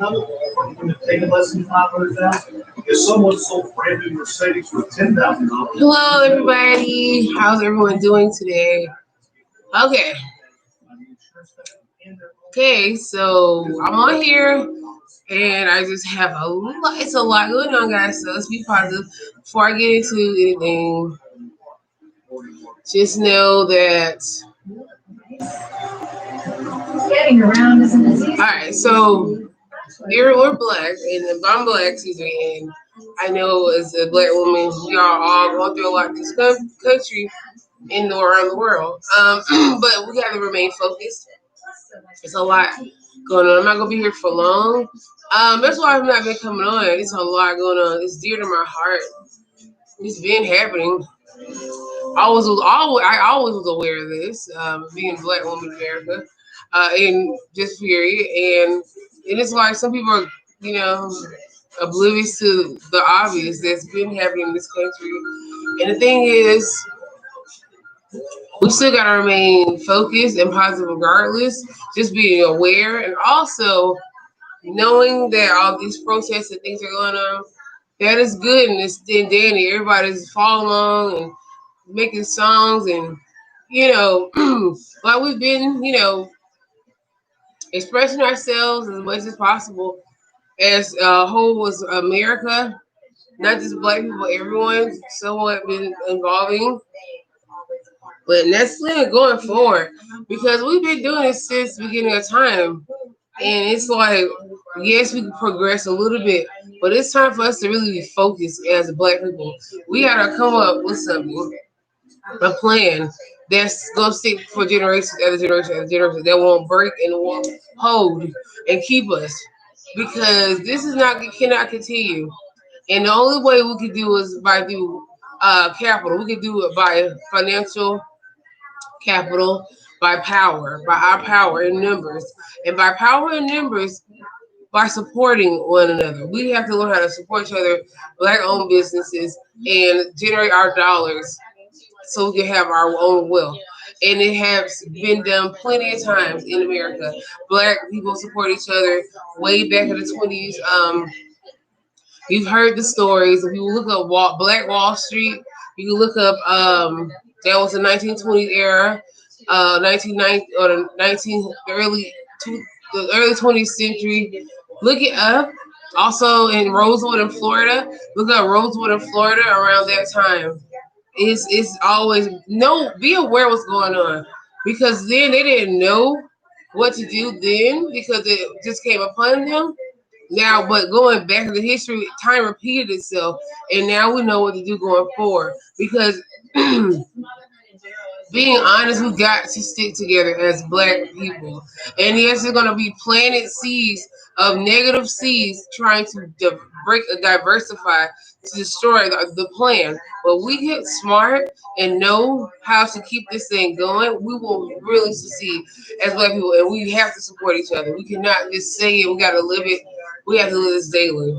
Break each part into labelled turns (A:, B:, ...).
A: Taking less than 500,000. If someone sold brand new Mercedes for $10,000.
B: Hello, everybody. How's everyone doing today? Okay. Okay, so I'm on here and I just have a lot, it's a lot going on, guys. So let's be positive. Before I get into anything, just know that. Getting around isn't as easy. All right, so here we're black, and I'm black, excuse me, and I know as a black woman, we are all going through a lot in this country and around the world. But we got to remain focused. It's a lot going on. I'm not gonna be here for long. That's why I've not been coming on. It's a lot going on. It's dear to my heart. It's been happening. I always was aware of this, being a black woman in America, and just period. And it's like some people are, you know, oblivious to the obvious that's been happening in this country. And the thing is, we still gotta remain focused and positive regardless. Just being aware and also knowing that all these protests and things are going on. That is good and it's dandy. Everybody's following along and making songs and like we've been, expressing ourselves as much as possible as a whole was America, not just black people, everyone somewhat been involving. But that's going forward because we've been doing this since the beginning of time. And it's like, yes, we can progress a little bit, but it's time for us to really be focused as black people. We gotta come up with something, a plan that's gonna stick for generations after generation after generation that won't break and won't hold and keep us. Because this is not cannot continue. And the only way we can do is by through capital. We can do it by financial capital, by power, by our power in numbers. And by power in numbers, by supporting one another. We have to learn how to support each other, black owned businesses, and generate our dollars so we can have our own wealth. And it has been done plenty of times in America. Black people support each other way back in the 20s. You've heard the stories. If you look up Black Wall Street, you can look up that was the 1920s era, 1990 or the 19 the early 20th century. Look it up. Also in Rosewood in Florida, look up Rosewood in Florida around that time. It's always be aware what's going on because then they didn't know what to do then because it just came upon them. Now, but going back in the history, time repeated itself, and now we know what to do going forward. Because being honest, we got to stick together as black people. And yes, there's gonna be planted seeds of negative seeds trying to diversify to destroy the plan. But we get smart and know how to keep this thing going. We will really succeed as black people, and we have to support each other. We cannot just say it. We got to live it. We have to live this daily.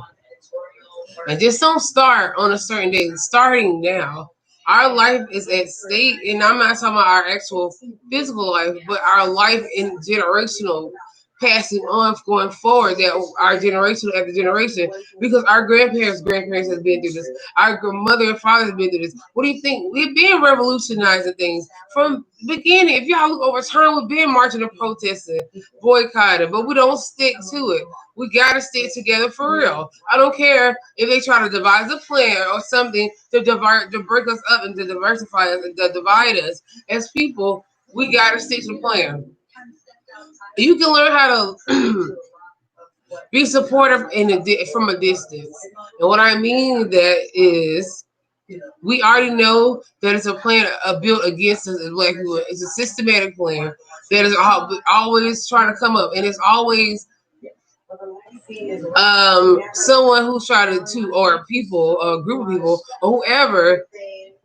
B: And just don't start on a certain day. Starting now. Our life is at stake, and I'm not talking about our actual physical life, but our life in generational passing on going forward that our generation after generation because our grandparents has been through this, our mother and father has been through this. What do you think? We've been revolutionizing things from the beginning. If y'all look over time, we've been marching and protesting, boycotting, but we don't stick to it. We gotta stick together for real. I don't care if they try to devise a plan or something to break us up and to diversify us and to divide us as people. We gotta stick to the plan. You can learn how to be supportive from a distance. And what I mean that is, we already know that it's a plan built against us as black people. It's a systematic plan that is always trying to come up, and it's always someone who's trying to, or people, or a group of people, or whoever.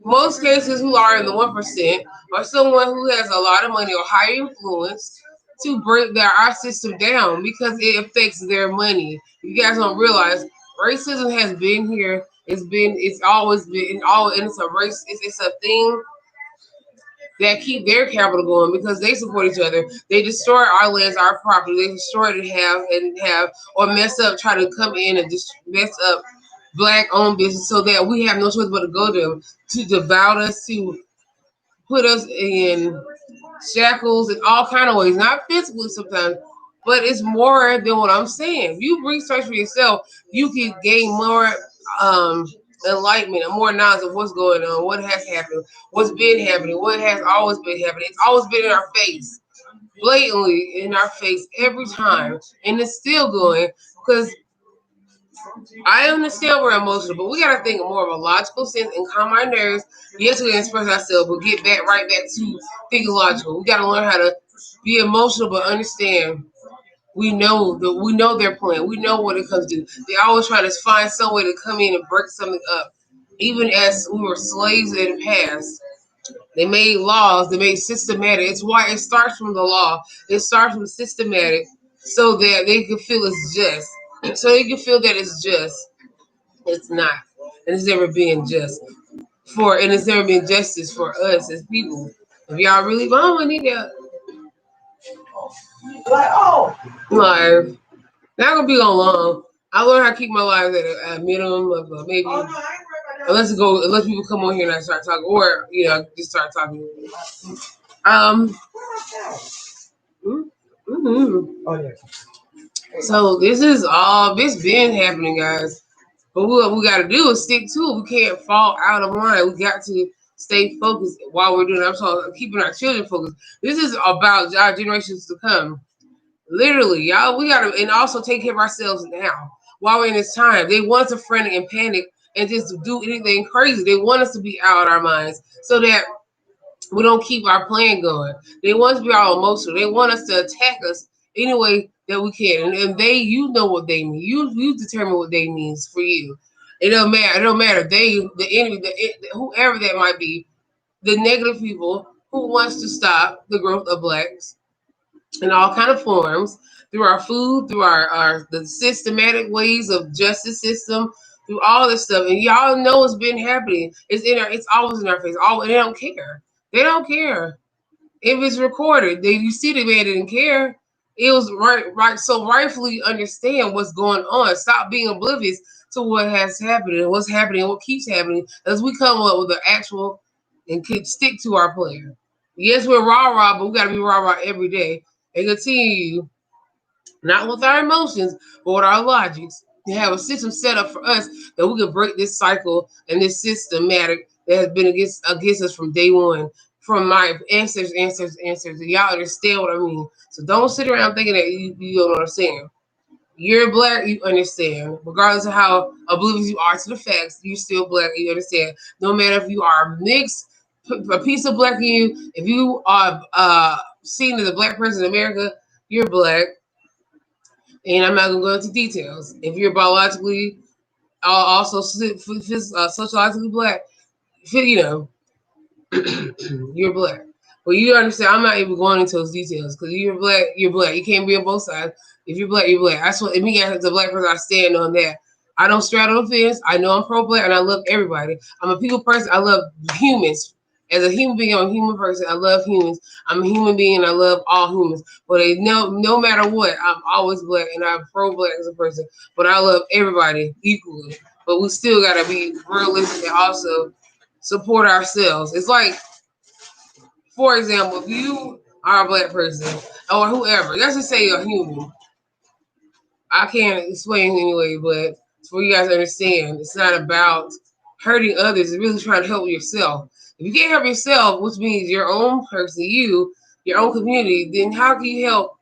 B: Most cases, who are in the 1%, or someone who has a lot of money or high influence to break our system down because it affects their money. You guys don't realize racism has been here. It's always been, and it's a race. It's a thing that keep their capital going because they support each other. They destroy our lands, our property. They destroy it and have or mess up, try to come in and just mess up black owned business so that we have no choice but to go to them to devour us, to put us in shackles in all kind of ways, not physically sometimes, but it's more than what I'm saying. If you research for yourself, you can gain more um, enlightenment and more knowledge of what's going on, what has happened, what's been happening, what has always been happening. It's always been in our face, blatantly in our face every time, and it's still going because I understand we're emotional, but we gotta think more of a logical sense and calm our nerves. Yes, we can express ourselves, but get back right back to thinking logical. We gotta learn how to be emotional, but understand. We know their plan. We know what it comes to. They always try to find some way to come in and break something up. Even as we were slaves in the past, they made laws. They made systematic. It's why it starts from the law. It starts from systematic, so that they can feel it's just. So they can feel that it's just. It's not. And it's never been just and it's never been justice for us as people. If y'all really want to need that live, not gonna be on long. I learned how to keep my lives at a minimum of maybe unless people come on here and I start talking, or just start talking. Um. mm-hmm. So this been happening, guys. But what we got to do is stick to it. We can't fall out of line. We got to stay focused while we're doing it. I'm talking keeping our children focused. This is about our generations to come. Literally, y'all, we got to, and also take care of ourselves now while we're in this time. They want us to frantic and panic and just do anything crazy. They want us to be out of our minds so that we don't keep our plan going. They want us to be all emotional. They want us to attack us any way that we can. And you know what they mean. You determine what they means for you. It don't matter. It don't matter. The enemy, whoever that might be, the negative people who wants to stop the growth of blacks in all kind of forms through our food, through our the systematic ways of justice system, through all this stuff. And y'all know it's been happening. It's always in our face. They don't care. They don't care if it's recorded. You see the man didn't care. It was right. So rightfully understand what's going on. Stop being oblivious to what has happened and what's happening and what keeps happening as we come up with the actual and can stick to our plan. Yes, we're rah-rah, but we gotta be rah-rah every day and continue not with our emotions, but with our logics. To have a system set up for us that we can break this cycle and this systematic that has been against us from day one, from my ancestors. Y'all understand what I mean? So don't sit around thinking that you don't understand. You're black, you understand. Regardless of how oblivious you are to the facts, you're still black, you understand. No matter if you are mixed, a piece of black in you, if you are seen as a black person in America, you're black. And I'm not gonna go into details. If you're biologically, also sociologically black, you know, you're black. But you understand, I'm not even going into those details because you're black. You're black. You can't be on both sides. If you're black, you're black. That's what me as a black person. I stand on that. I don't straddle the fence. I know I'm pro-black and I love everybody. I'm a people person. I love humans. As a human being, I'm a human person. I love humans. I'm a human being. I love all humans. But no matter what, I'm always black and I'm pro-black as a person. But I love everybody equally. But we still gotta be realistic and also support ourselves. It's like, for example, if you are a black person or whoever, let's just say you're a human. I can't explain anyway, but for you guys to understand, it's not about hurting others. It's really trying to help yourself. If you can't help yourself, which means your own person, your own community, then how can you help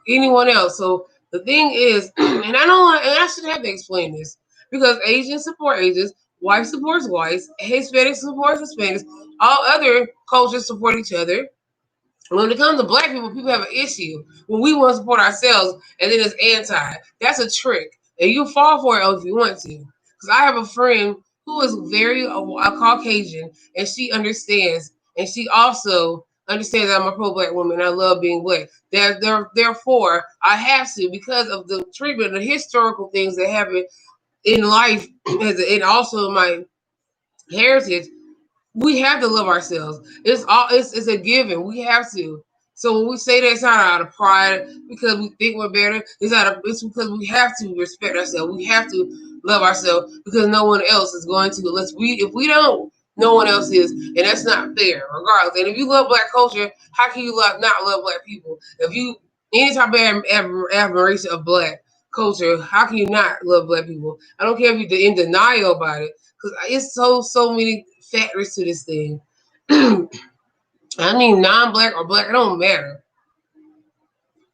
B: anyone else? So the thing is, and I shouldn't have to explain this because Asians support Asians, white supports whites, Hispanics support Hispanics, all other cultures support each other. When it comes to black people have an issue when we want to support ourselves and then it's anti. That's a trick. And you fall for it if you want to. Because I have a friend who is very a Caucasian and she understands. And she also understands that I'm a pro-black woman and I love being black. Therefore, I have to, because of the treatment, the historical things that happen in life and also my heritage, we have to love ourselves. It's a given. We have to. So when we say that, it's not out of pride because we think we're better. It's because we have to respect ourselves. We have to love ourselves because no one else is going to. If we don't, no one else is, and that's not fair. Regardless, and if you love black culture, how can you not love black people? If you any type of admiration of black culture, how can you not love black people? I don't care if you're in denial about it because it's so many factors to this thing. I mean, non-black or black, it don't matter.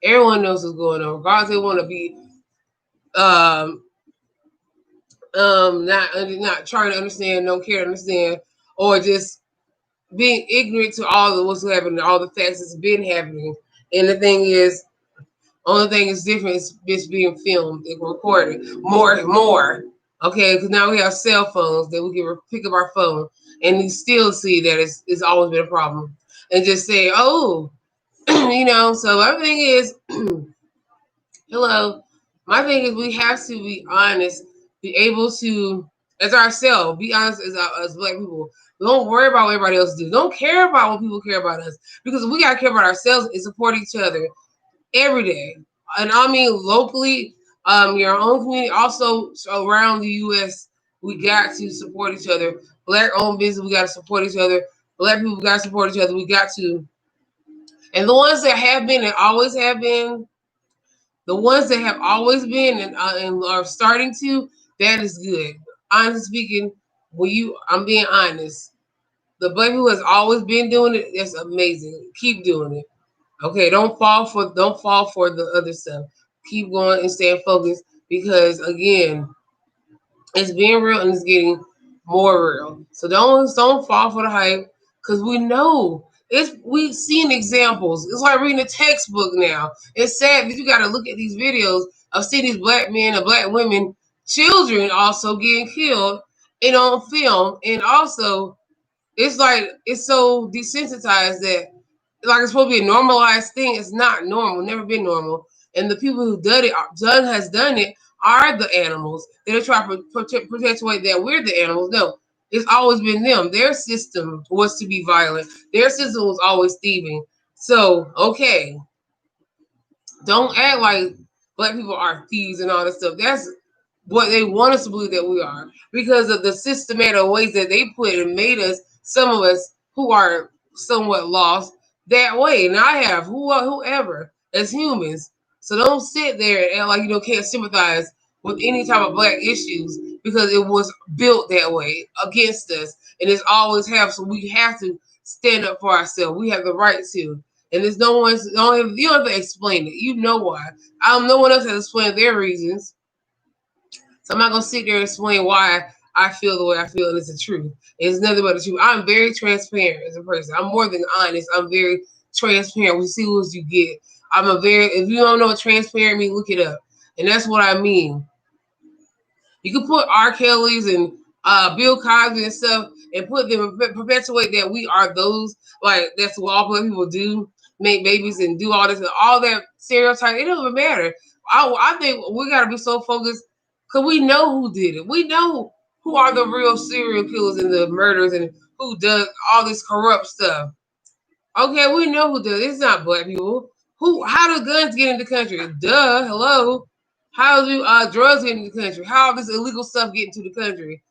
B: Everyone knows what's going on, regardless they want to be um not trying to understand, don't care to understand, or just being ignorant to all of what's happening, all the facts that's been happening. And the thing is, only thing is different is it's being filmed and recorded more and more. Okay, because now we have cell phones that we can pick up our phone and you still see that it's always been a problem. And just say, oh, so my thing is, hello, my thing is we have to be honest, be able to, as ourselves, be honest as black people. Don't worry about what everybody else do. Don't care about what people care about us because we got to care about ourselves and support each other every day. And I mean locally, your own community, also around the U.S. We got to support each other. Black owned business, we got to support each other. Black people got to support each other. We got to, and the ones that have been and always have been, the ones that have always been and are starting to, that is good. Honestly speaking, I'm being honest. The black people has always been doing it. That's amazing. Keep doing it. Okay, don't fall for the other stuff. Keep going and stay focused because again, it's being real and it's getting more real. So don't fall for the hype because we know we've seen examples. It's like reading a textbook now. It's sad that you got to look at these videos of seeing these black men and black women, children also getting killed and on film, and also it's like it's so desensitized that like it's supposed to be a normalized thing. It's not normal, never been normal. And the people who done it are the animals. They're trying to perpetuate that we're the animals. No, it's always been them. Their system was to be violent. Their system was always thieving. So, okay, don't act like black people are thieves and all this stuff. That's what they want us to believe that we are because of the systematic ways that they put and made us, some of us who are somewhat lost that way. And I have whoever as humans. So don't sit there and act like can't sympathize with any type of black issues because it was built that way against us. And it's always have, so we have to stand up for ourselves. We have the right to. And there's you don't have to explain it. You know why. No one else has explained their reasons. So I'm not gonna sit there and explain why I feel the way I feel, and it's the truth. It's nothing but the truth. I'm very transparent as a person. I'm more than honest. I'm very transparent. We see what you get. If you don't know what transparent means, look it up. And that's what I mean. You can put R. Kelly's and Bill Cosby and stuff and put them perpetuate that we are those, like that's what all black people do, make babies and do all this and all that stereotype. It doesn't matter. I think we gotta be so focused because we know who did it. We know who are the real serial killers and the murders and who does all this corrupt stuff. Okay, we know who does it. It's not black people. How do guns get in the country? Duh, hello. How do drugs get into the country? How does illegal stuff get into the country?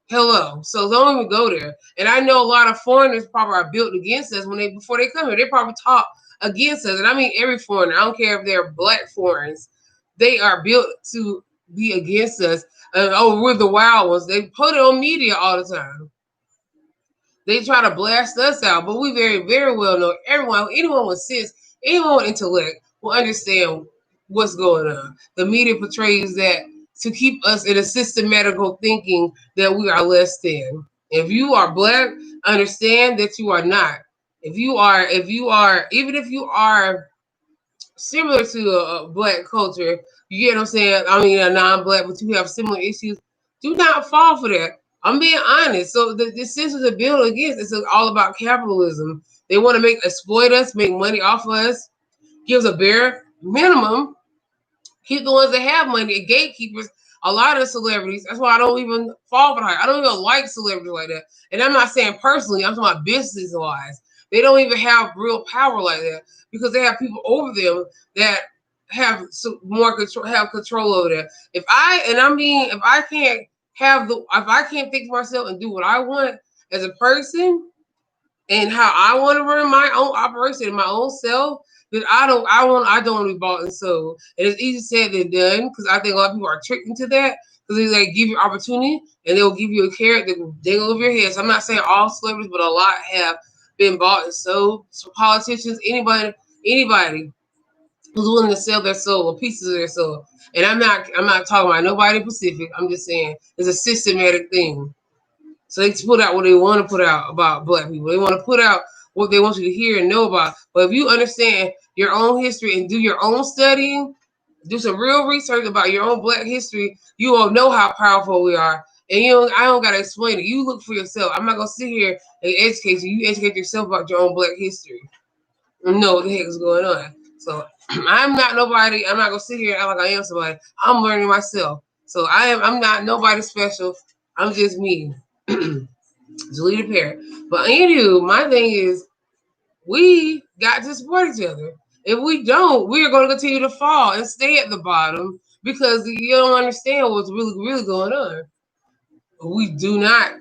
B: Hello. So don't even go there. And I know a lot of foreigners probably are built against us before they come here. They probably talk against us. And I mean every foreigner. I don't care if they're black foreigners. They are built to be against us. We're the wild ones. They put it on media all the time. They try to blast us out, but we very, very well know anyone with sense, anyone with intellect will understand what's going on. The media portrays that to keep us in a systematical thinking that we are less than. If you are black, understand that you are not. Even if you are similar to a black culture, you get what I'm saying? I mean, a non-black, but you have similar issues. Do not fall for that. I'm being honest. So the systems are built against it's all about capitalism. They want to exploit us, make money off of us, give us a bare minimum. Keep the ones that have money, gatekeepers. A lot of the celebrities, that's why I don't even fall for that. I don't even like celebrities like that. And I'm not saying personally, I'm talking about business wise. They don't even have real power like that because they have people over them that have more control, have control over that. If I can't if I can't fix myself and do what I want as a person and how I want to run my own operation and my own self, then I don't want to be bought and sold. And it's easy said than done because I think a lot of people are tricked into that because they give you opportunity and they'll give you a carrot that will dangle over your head. So I'm not saying all celebrities, but a lot have been bought and sold. So politicians, anybody who's willing to sell their soul or pieces of their soul. And I'm not talking about nobody Pacific. I'm just saying it's a systematic thing. So they put out what they want to put out about black people. They want to put out what they want you to hear and know about. But if you understand your own history and do your own studying, do some real research about your own black history, you will know how powerful we are. And I don't gotta explain it. You look for yourself. I'm not gonna sit here and educate you. You educate yourself about your own black history and know what the heck is going on. So I'm not nobody. I'm not gonna sit here and act like I am somebody. I'm learning myself. So I'm not nobody special. I'm just me. Jalita Parrott. But anywho, my thing is we got to support each other. If we don't, we are going to continue to fall and stay at the bottom because you don't understand what's really, really going on. We do not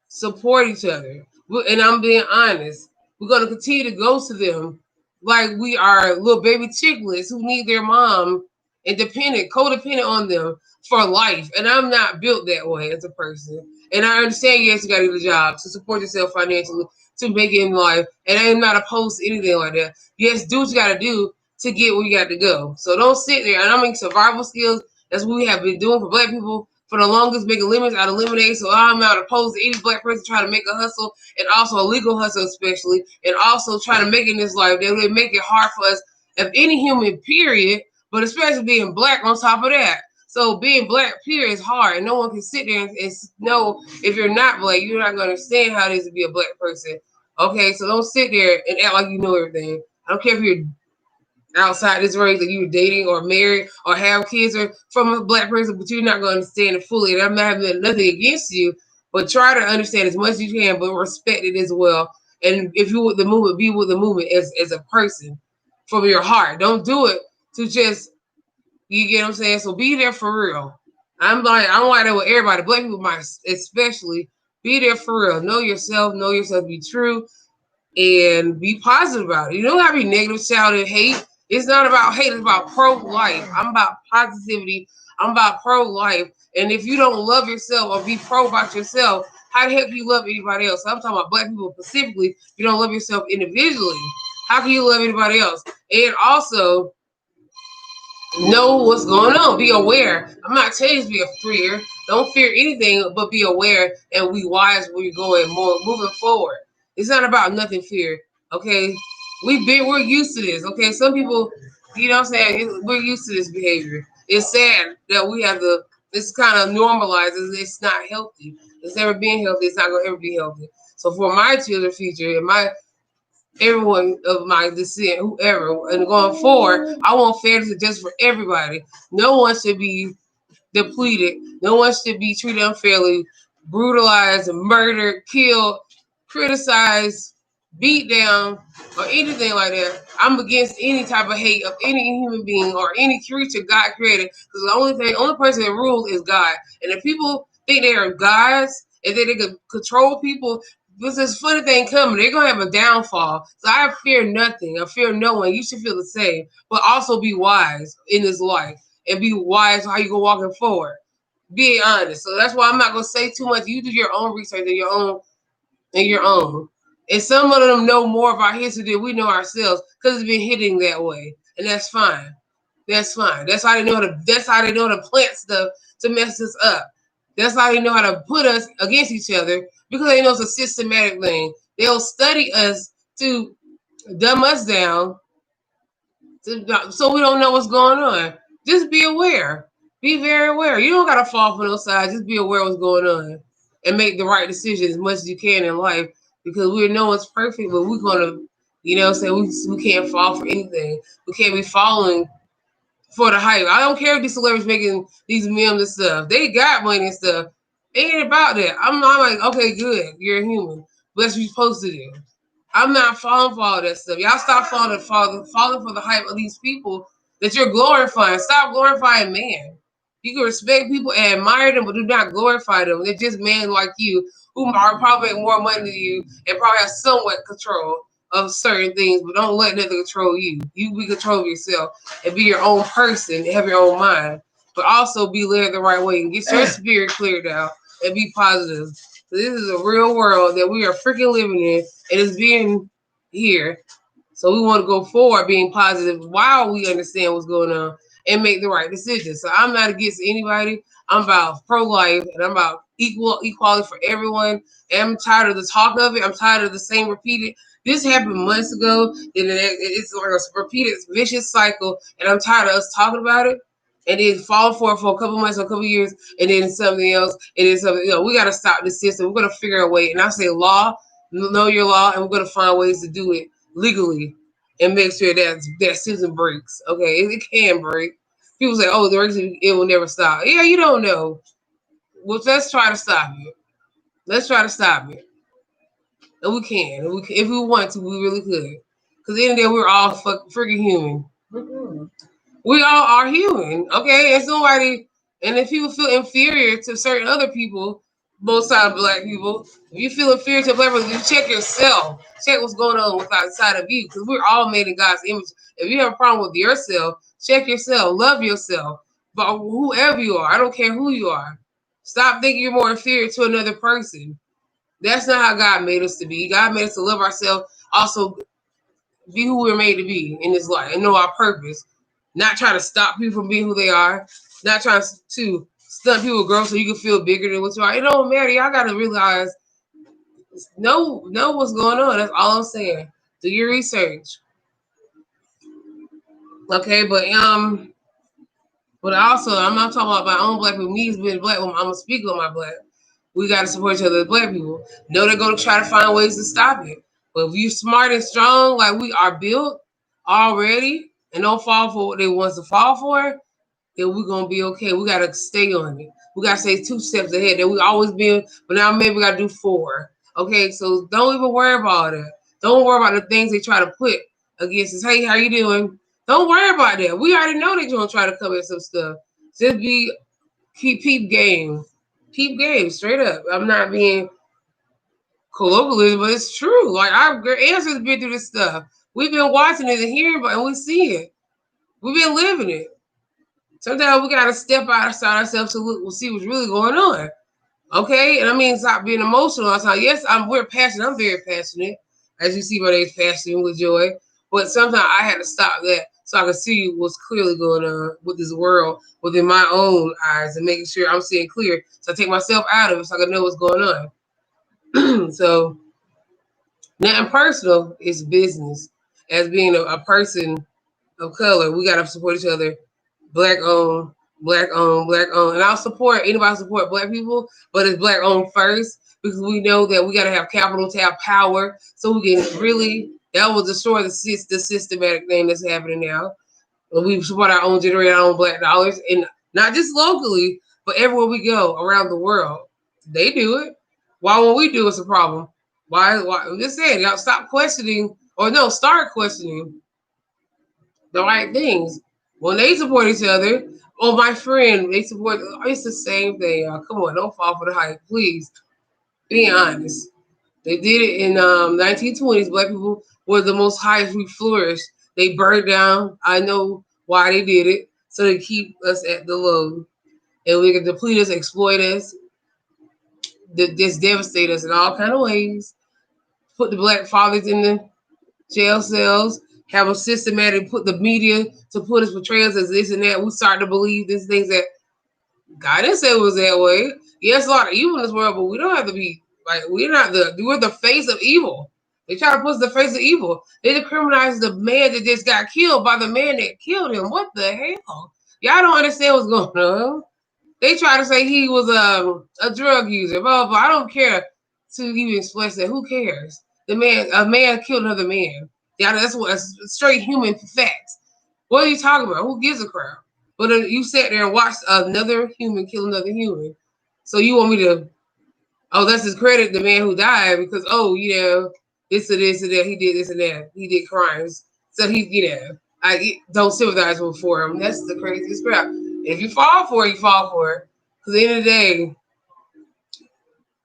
B: support each other. And I'm being honest. We're going to continue to go to them like we are little baby chicklets who need their mom independent, codependent on them for life. And I'm not built that way as a person. And I understand, yes, you got to get a job to support yourself financially, to make it in life. And I am not opposed to anything like that. Yes, do what you got to do to get where you got to go. So don't sit there. And I mean, survival skills, that's what we have been doing for black people for the longest, making lemons out of lemonade. So I'm not opposed to any black person trying to make a hustle, and also a legal hustle especially, and also trying to make it in this life. They would make it hard for us, of any human, period, but especially being black on top of that. So being black, period, is hard, and no one can sit there and know if you're not black, you're not going to understand how it is to be a black person. Okay, so don't sit there and act like you know everything. I don't care if you're outside this race that you're dating or married or have kids or from a black person, but you're not going to understand it fully. And I'm not having nothing against you, but try to understand as much as you can, but respect it as well. And if you with the movement, be with the movement as a person from your heart. Don't do it to just, you get what I'm saying? So be there for real. I'm like that with everybody, black people especially. Be there for real. Know yourself, be true, and be positive about it. You don't have to be negative, shouting, hate. It's not about hate, it's about pro-life. I'm about positivity. I'm about pro-life. And if you don't love yourself or be pro about yourself, how the heck do you love anybody else? I'm talking about black people specifically. If you don't love yourself individually, how can you love anybody else? And also know what's going on. Be aware. I'm not telling you to be a fear. Don't fear anything, but be aware and be wise when you're going more moving forward. It's not about nothing fear. Okay. We're used to this. Okay. Some people, you know what I'm saying? We're used to this behavior. It's sad that we have to, this kind of normalizes. It's not healthy. It's never been healthy. It's not going to ever be healthy. So for my children's future and everyone of my descent, whoever, and going forward, I want fairness just for everybody. No one should be depleted. No one should be treated unfairly, brutalized, murdered, killed, criticized, beat down, or anything like that. I'm against any type of hate of any human being or any creature God created. Because the only person that rules is God. And if people think they are gods and that they can control people, there's this funny thing coming. They're gonna have a downfall. So I fear nothing. I fear no one. You should feel the same, but also be wise in this life and be wise how you go walking forward. Be honest. So that's why I'm not gonna say too much. You do your own research and your own. And some of them know more of our history than we know ourselves because it's been hitting that way, and that's fine. That's fine. That's how they know how to plant stuff to mess us up. That's how they know how to put us against each other because they know it's a systematic thing. They'll study us to dumb us down so we don't know what's going on. Just be aware. Be very aware. You don't gotta fall for those sides. Just be aware of what's going on and make the right decision as much as you can in life because we know it's perfect, but we're gonna, say we can't fall for anything. We can't be falling for the hype. I don't care if these celebrities making these memes and stuff. They got money and stuff. It ain't about that. I'm like, okay, good. You're a human. But that's what you're supposed to do. I'm not falling for all that stuff. Y'all stop falling for the hype of these people that you're glorifying. Stop glorifying man. You can respect people and admire them, but do not glorify them. They're just men like you who are probably make more money than you and probably have somewhat control of certain things, but don't let nothing control you. You be control of yourself and be your own person and have your own mind, but also be led the right way and get your spirit cleared out and be positive. So this is a real world that we are freaking living in, and it's being here. So we want to go forward being positive while we understand what's going on and make the right decisions. So I'm not against anybody. I'm about pro-life and I'm about equality for everyone. And I'm tired of the talk of it. I'm tired of the same repeated. This happened months ago, and it's like a repeated vicious cycle. And I'm tired of us talking about it and then falling for it for a couple months or a couple years, and then something else, and then something. We got to stop this system. We're gonna figure a way. And I say law, know your law, and we're gonna find ways to do it legally and make sure that system breaks. Okay, it can break. People say, "Oh, it will never stop." Yeah, you don't know. Well, let's try to stop it. Let's try to stop it, and we can. If we want to, we really could. Because at the end of the day, we're all freaking human. We all are human, okay? And somebody, and if people feel inferior to certain other people, both sides of black people, if you feel inferior to black people, you check yourself. Check what's going on with outside of you, because we're all made in God's image. If you have a problem with yourself, check yourself. Love yourself. But whoever you are, I don't care who you are. Stop thinking you're more inferior to another person. That's not how God made us to be. God made us to love ourselves, also be who we're made to be in this life and know our purpose. Not trying to stop people from being who they are. Not trying to stunt people grow so you can feel bigger than what you are. It don't matter. Y'all got to realize, know what's going on. That's all I'm saying. Do your research. Okay, but also I'm not talking about my own black people. Me as being black woman, I'm gonna speak on my black. We gotta support each other as black people. No, they're gonna try to find ways to stop it. But if you smart and strong, like we are built already, and don't fall for what they want to fall for, then we're gonna be okay. We gotta stay on it. We gotta stay 2 steps ahead. That we always been, but now maybe we gotta do 4. Okay, so don't even worry about that. Don't worry about the things they try to put against us. Hey, how you doing? Don't worry about that. We already know they're gonna try to come at some stuff. Just keep game. Keep game, straight up. I'm not being colloquialism, but it's true. Like our ancestors been through this stuff. We've been watching it and hearing about it, and we see it. We've been living it. Sometimes we gotta step outside ourselves to look, we'll see what's really going on. Okay, and I mean stop being emotional all the time. Yes, we're passionate. I'm very passionate, as you see by name's passionate with joy. But sometimes I had to stop that so I could see what's clearly going on with this world within my own eyes and making sure I'm seeing clear. So I take myself out of it so I can know what's going on. So nothing personal, it's business. As being a person of color, we gotta support each other. Black owned, black owned, black owned. And I'll support anybody support black people, but it's black owned first because we know that we got to have capital to have power so we can really, that will destroy the systematic thing that's happening now. And we support our own, generate our own black dollars, and not just locally, but everywhere we go around the world. They do it. Why won't we do it's a problem? Why? I'm just saying, y'all stop questioning, or no, start questioning the right things. When they support each other, oh, my friend, they support, it's the same thing, y'all. Come on, don't fall for the hype, please. Be honest. They did it in 1920s. Black people were the most highest we flourished. They burned down. I know why they did it. So they keep us at the low. And we can deplete us, exploit us, just devastate us in all kind of ways. Put the black fathers in the jail cells, have a systematic, put the media to put us portray us as this and that. We start to believe these things that God didn't say it was that way. Yes, a lot of evil in this world, but we don't have to be like we're the face of evil. They try to put us the face of evil. They decriminalize the man that just got killed by the man that killed him. What the hell? Y'all don't understand what's going on. They try to say he was a drug user. Blah, blah, blah. I don't care to even express that. Who cares? A man killed another man. Yeah, that's what straight human facts. What are you talking about? Who gives a crap? But you sat there and watched another human kill another human. So you want me to? Oh, that's his credit, the man who died, because this or this and that, he did this and that, he did crimes. So I don't sympathize for him. That's the craziest crap. If you fall for it, you fall for it. Because at the end of the day,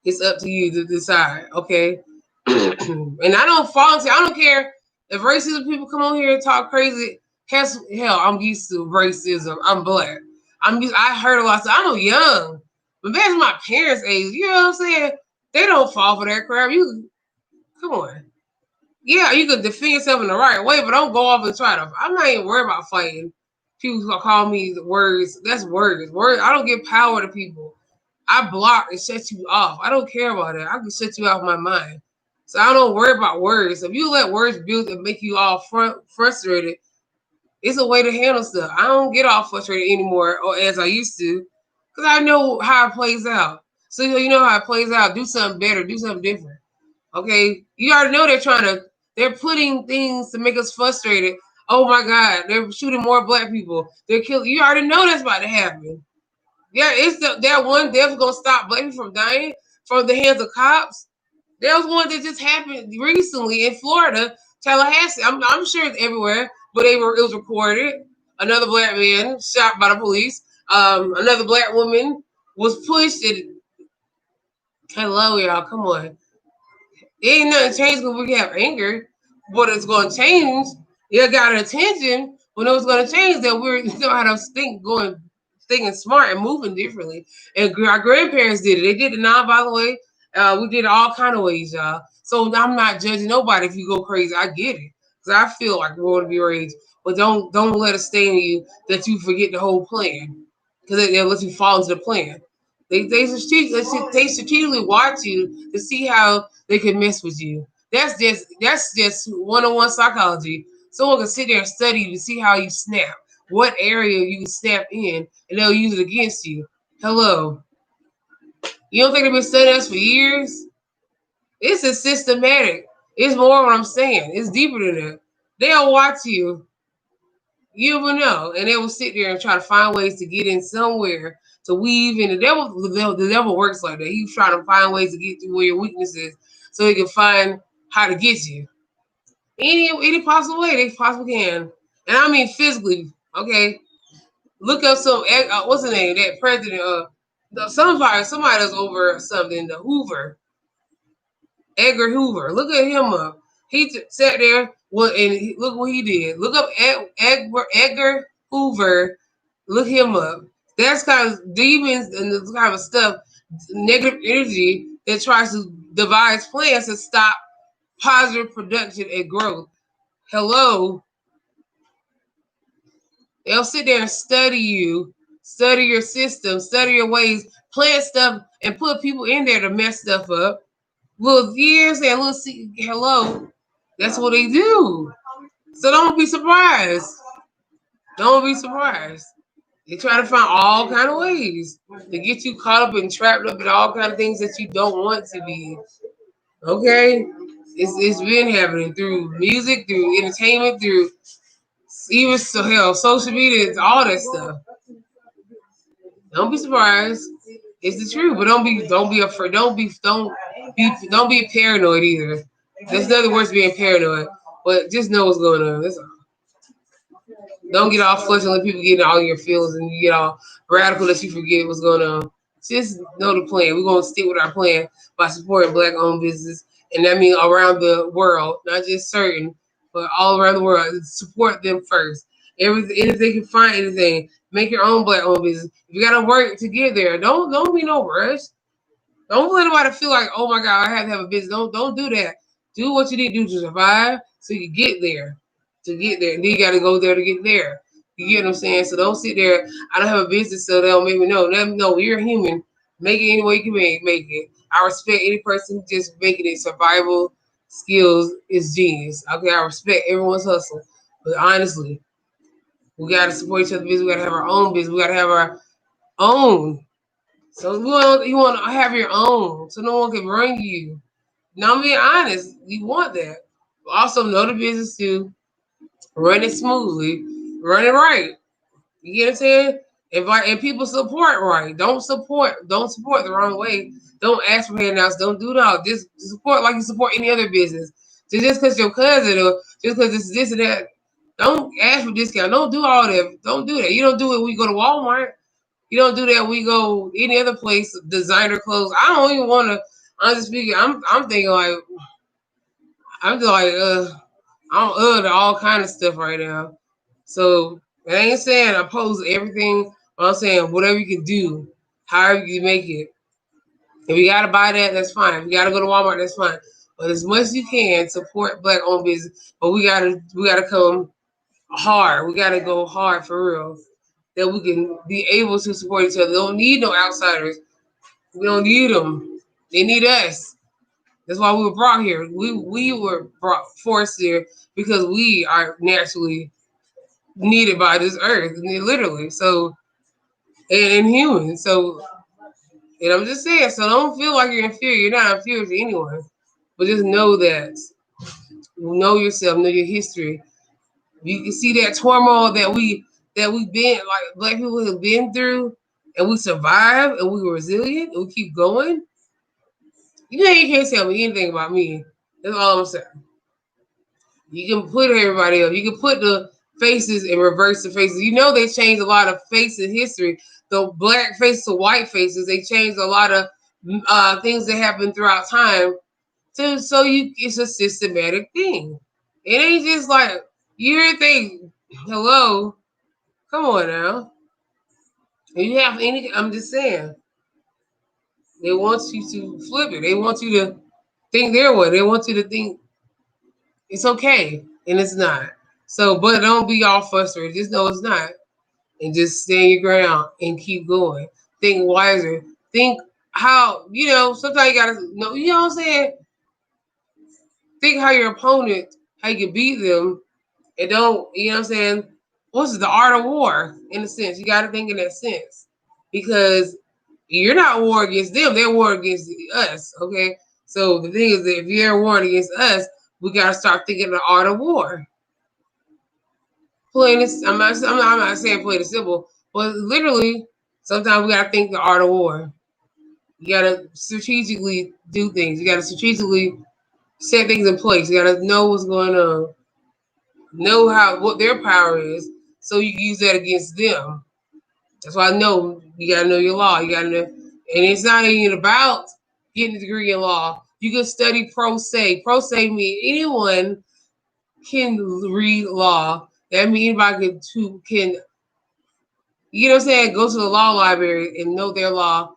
B: it's up to you to decide, okay? And I don't fall into. I don't care if racism people come on here and talk crazy. Hell, I'm used to racism. I'm black. I heard a lot. So I'm young, but that's my parents' age. You know what I'm saying? They don't fall for that crap. You come on. Yeah, you can defend yourself in the right way, but don't go off and try to. I'm not even worried about fighting. People who call me words. That's words. Words. I don't give power to people. I block and shut you off. I don't care about that. I can shut you off my mind. So I don't worry about words. If you let words build and make you all frustrated, it's a way to handle stuff. I don't get all frustrated anymore or as I used to because I know how it plays out. So you know how it plays out. Do something better. Do something different. Okay? You already know they're putting things to make us frustrated. Oh my God, they're shooting more black people. They're killing. You already know that's about to happen. Yeah, that one death gonna stop black people from dying from the hands of cops. There was one that just happened recently in Florida, Tallahassee. I'm sure it's everywhere, but it was recorded. Another black man shot by the police. Another black woman was pushed. And hello, y'all, come on. It ain't nothing changed when we have anger. What it's gonna change? It got attention. When it was gonna change, that we're how to thinking smart and moving differently. And our grandparents did it. They did it non-violent way. We did it all kind of ways, y'all. So I'm not judging nobody if you go crazy. I get it because I feel like we want to be raised, but don't let it stay in you that you forget the whole plan because they'll let you fall into the plan. They strategically watch you to see how they can mess with you. That's just one-on-one psychology. Someone can sit there and study you to see how you snap, what area you can snap in, and they'll use it against you. Hello. You don't think they've been studying us for years? It's a systematic. It's more what I'm saying. It's deeper than that. They'll watch you. You will know. And they will sit there and try to find ways to get in somewhere to weave in. The devil works like that. He's trying to find ways to get to where your weakness is so he can find how to get you. Any possible way they possibly can. And I mean physically, okay? Look up some what's the name? That president somebody that's over something, the Hoover. Edgar Hoover. Look at him up. He sat there and look what he did. Look up Edgar Hoover. Look him up. That's kind of demons and this kind of stuff, negative energy that tries to devise plans to stop positive production and growth. Hello. They'll sit there and study you, study your system, study your ways, plant stuff, and put people in there to mess stuff up. Little years and little see, hello. That's what they do. So don't be surprised. Don't be surprised. They try to find all kind of ways to get you caught up and trapped up in all kind of things that you don't want to be. Okay? It's been happening through music, through entertainment, through even social media, it's all that stuff. Don't be surprised. It's the truth, but don't be afraid. Don't be paranoid either. There's nothing worse than being paranoid. But just know what's going on. That's all. Don't get all flushed and let people get in all your feelings and you get all radical that you forget what's going on. Just know the plan. We're gonna stick with our plan by supporting black owned business. And that means around the world, not just certain, but all around the world. Support them first. If they can find anything, make your own black owned business. If you gotta work to get there, don't be no rush. Don't let anybody feel like, oh my God, I have to have a business. Don't do that. Do what you need to do to survive so you get there. To get there. And then you gotta go there to get there. You get what I'm saying? So don't sit there, I don't have a business, so they'll make me know. Let me know you're human. Make it any way you can make it. I respect any person just making it survival skills is genius. Okay, I respect everyone's hustle. But honestly, we gotta support each other's business. We gotta have our own business. We gotta have our own. So you want to have your own, so no one can run you. Now I'm being honest. You want that. But also know the business too. Run it smoothly. Run it right. You get what I'm saying? And people support right. Don't support the wrong way. Don't ask for handouts. Don't do that. Just support like you support any other business. So just because your cousin or just because it's this and that, don't ask for discount. Don't do all that. Don't do that. You don't do it when you go to Walmart. You don't do that when we go any other place, designer clothes. I don't even want to. I'm just speaking. I'm thinking like I'm just like I'm to all kind of stuff right now. So I ain't saying oppose everything, but I'm saying whatever you can do, however you can make it. If you gotta buy that, that's fine. If you gotta go to Walmart, that's fine. But as much as you can, support black owned business. But we gotta come hard. We gotta go hard for real. That we can be able to support each other. We don't need no outsiders. We don't need them. They need us. That's why we were brought here. We were brought forced here because we are naturally needed by this earth, literally. So and humans. So and I'm just saying. So don't feel like you're inferior. You're not inferior to anyone, but just know that. Know yourself. Know your history. You can see that turmoil that we've been like black people have been through, and we survived, and we were resilient, and we keep going. You can't tell me anything about me. That's all I'm saying. You can put everybody up. You can put the faces and reverse the faces. You know they changed a lot of faces in history. The black faces to white faces. They changed a lot of things that happened throughout time. It's a systematic thing. It ain't just like you hear things. Hello, come on now. If you have any, I'm just saying. They want you to flip it. They want you to think their way. They want you to think it's okay, and it's not. So, but don't be all frustrated. Just know it's not, and just stand your ground and keep going. Think wiser. Think how Sometimes you gotta know. You know what I'm saying? Think how your opponent, how you can beat them, and don't. You know what I'm saying? What's the art of war? In a sense, you got to think in that sense because you're not war against them; they're war against us. Okay. So the thing is that if you're warring against us, we got to start thinking the art of war. Plain this, I'm not saying play the simple, but literally, sometimes we gotta think the art of war. You gotta strategically do things. You gotta strategically set things in place. You gotta know what's going on, know what their power is, so you can use that against them. That's why I know you gotta know your law. You gotta know, and it's not even about getting a degree in law. You can study pro se. Pro se means anyone can read law. That means anybody can you know what I'm saying? Go to the law library and know their law.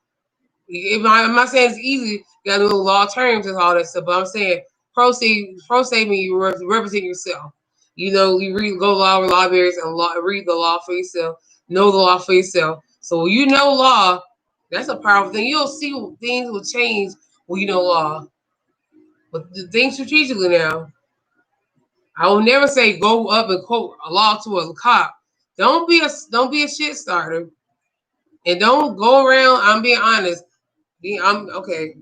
B: I'm not saying it's easy. You got to know law terms and all that stuff. But I'm saying pro se mean you represent yourself. You go to law libraries and read the law for yourself. Know the law for yourself. So when you know law, that's a powerful thing. You'll see things will change when you know law. But the thing strategically now, I will never say go up and quote a law to a cop. Don't be a shit starter. And don't go around. I'm being honest. I'm okay.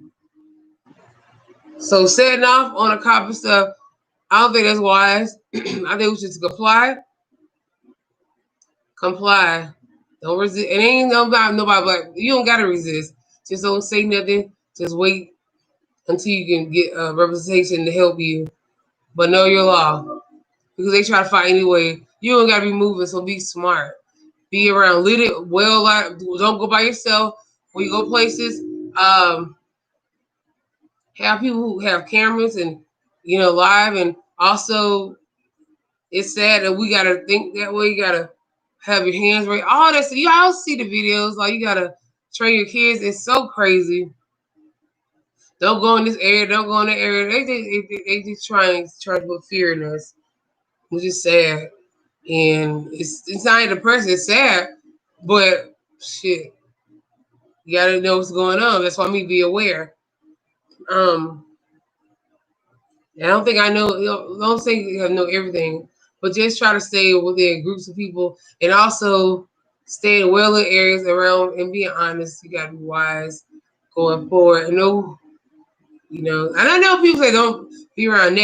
B: So setting off on a cop and stuff, I don't think that's wise. I think we should comply. Don't resist. It ain't nobody like you don't gotta resist. Just don't say nothing. Just wait until you can get representation to help you. But know your law because they try to fight anyway. You don't gotta be moving. So be smart. Be around lit well. Don't go by yourself when you go places. Um, have people who have cameras and live, and also it's sad that we gotta think that way. You gotta have your hands right, all that. So y'all see the videos, like you gotta train your kids. It's so crazy. Don't go in this area. Don't go in that area. They just trying to put fear in us, which is sad. And it's not even the person. It's sad, but shit, you gotta know what's going on. That's why me be aware. Um, I don't think I know. Don't think I know everything, but just try to stay within groups of people, and also stay in well-lit areas around. And being honest, you gotta be wise going forward. And and I know people say don't be around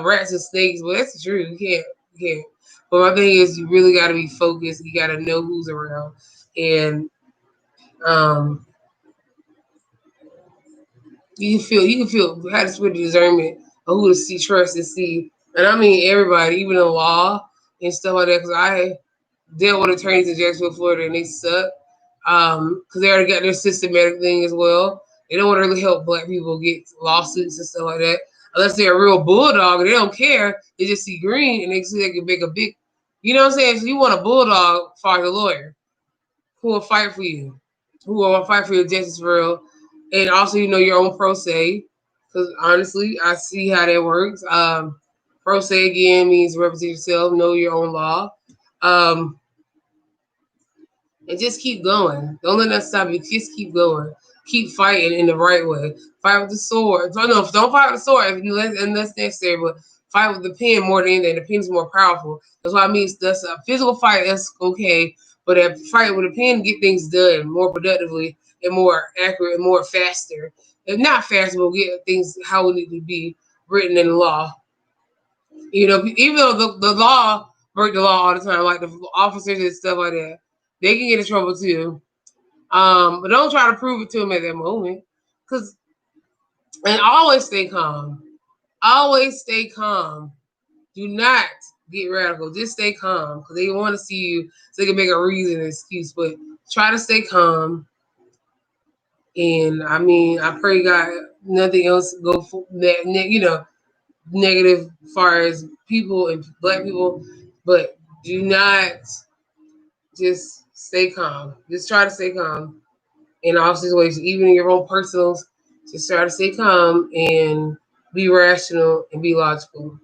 B: rats and snakes, but that's the truth. You can't. But my thing is, you really got to be focused. You got to know who's around, and you can feel how to split the discernment of who to see, trust, and see. And I mean everybody, even in law and stuff like that. Because I dealt with attorneys in Jacksonville, Florida, and they suck. Because they already got their systematic thing as well. They don't want to really help black people get lawsuits and stuff like that. Unless they're a real bulldog and they don't care. They just see green and they see they can make a big, you know what I'm saying? So you want a bulldog, find a lawyer who will fight for you, who will fight for your justice for real. And also, you know, your own pro se. Because honestly, I see how that works. Pro se again means represent yourself, know your own law. Um, and just keep going. Don't let that stop you. Just keep going. Keep fighting in the right way. Fight with the sword. Don't fight with the sword unless necessary, but fight with the pen more than anything. The pen's more powerful. That's why I mean that's a physical fight. That's okay, but a fight with a pen get things done more productively and more accurate and more faster. If not faster, but get things how it need to be written in the law. You know, even though the law break the law all the time, like the officers and stuff like that, they can get in trouble too. But don't try to prove it to them at that moment. And always stay calm. Always stay calm. Do not get radical. Just stay calm because they want to see you so they can make a reason, an excuse. But try to stay calm. And I mean, I pray God nothing else go for that. You know, negative as far as people and black people. But do not just stay calm. Just try to stay calm in all situations, even in your own personals. Just try to stay calm and be rational and be logical.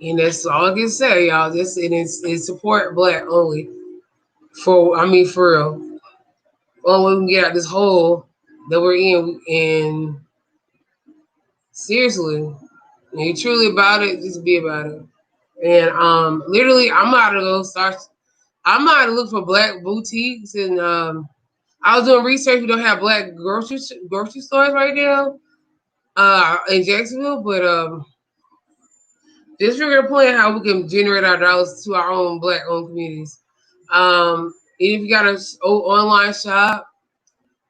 B: And that's all I can say, y'all. This and it's support black only. For real. Only we can get out this hole that we're in. And seriously, when you're truly about it, just be about it. And literally, I'm out to go start. I'm out to look for black boutiques, and I was doing research. We don't have black grocery stores right now in Jacksonville, but just figure a plan how we can generate our dollars to our own black owned communities. And if you got an online shop,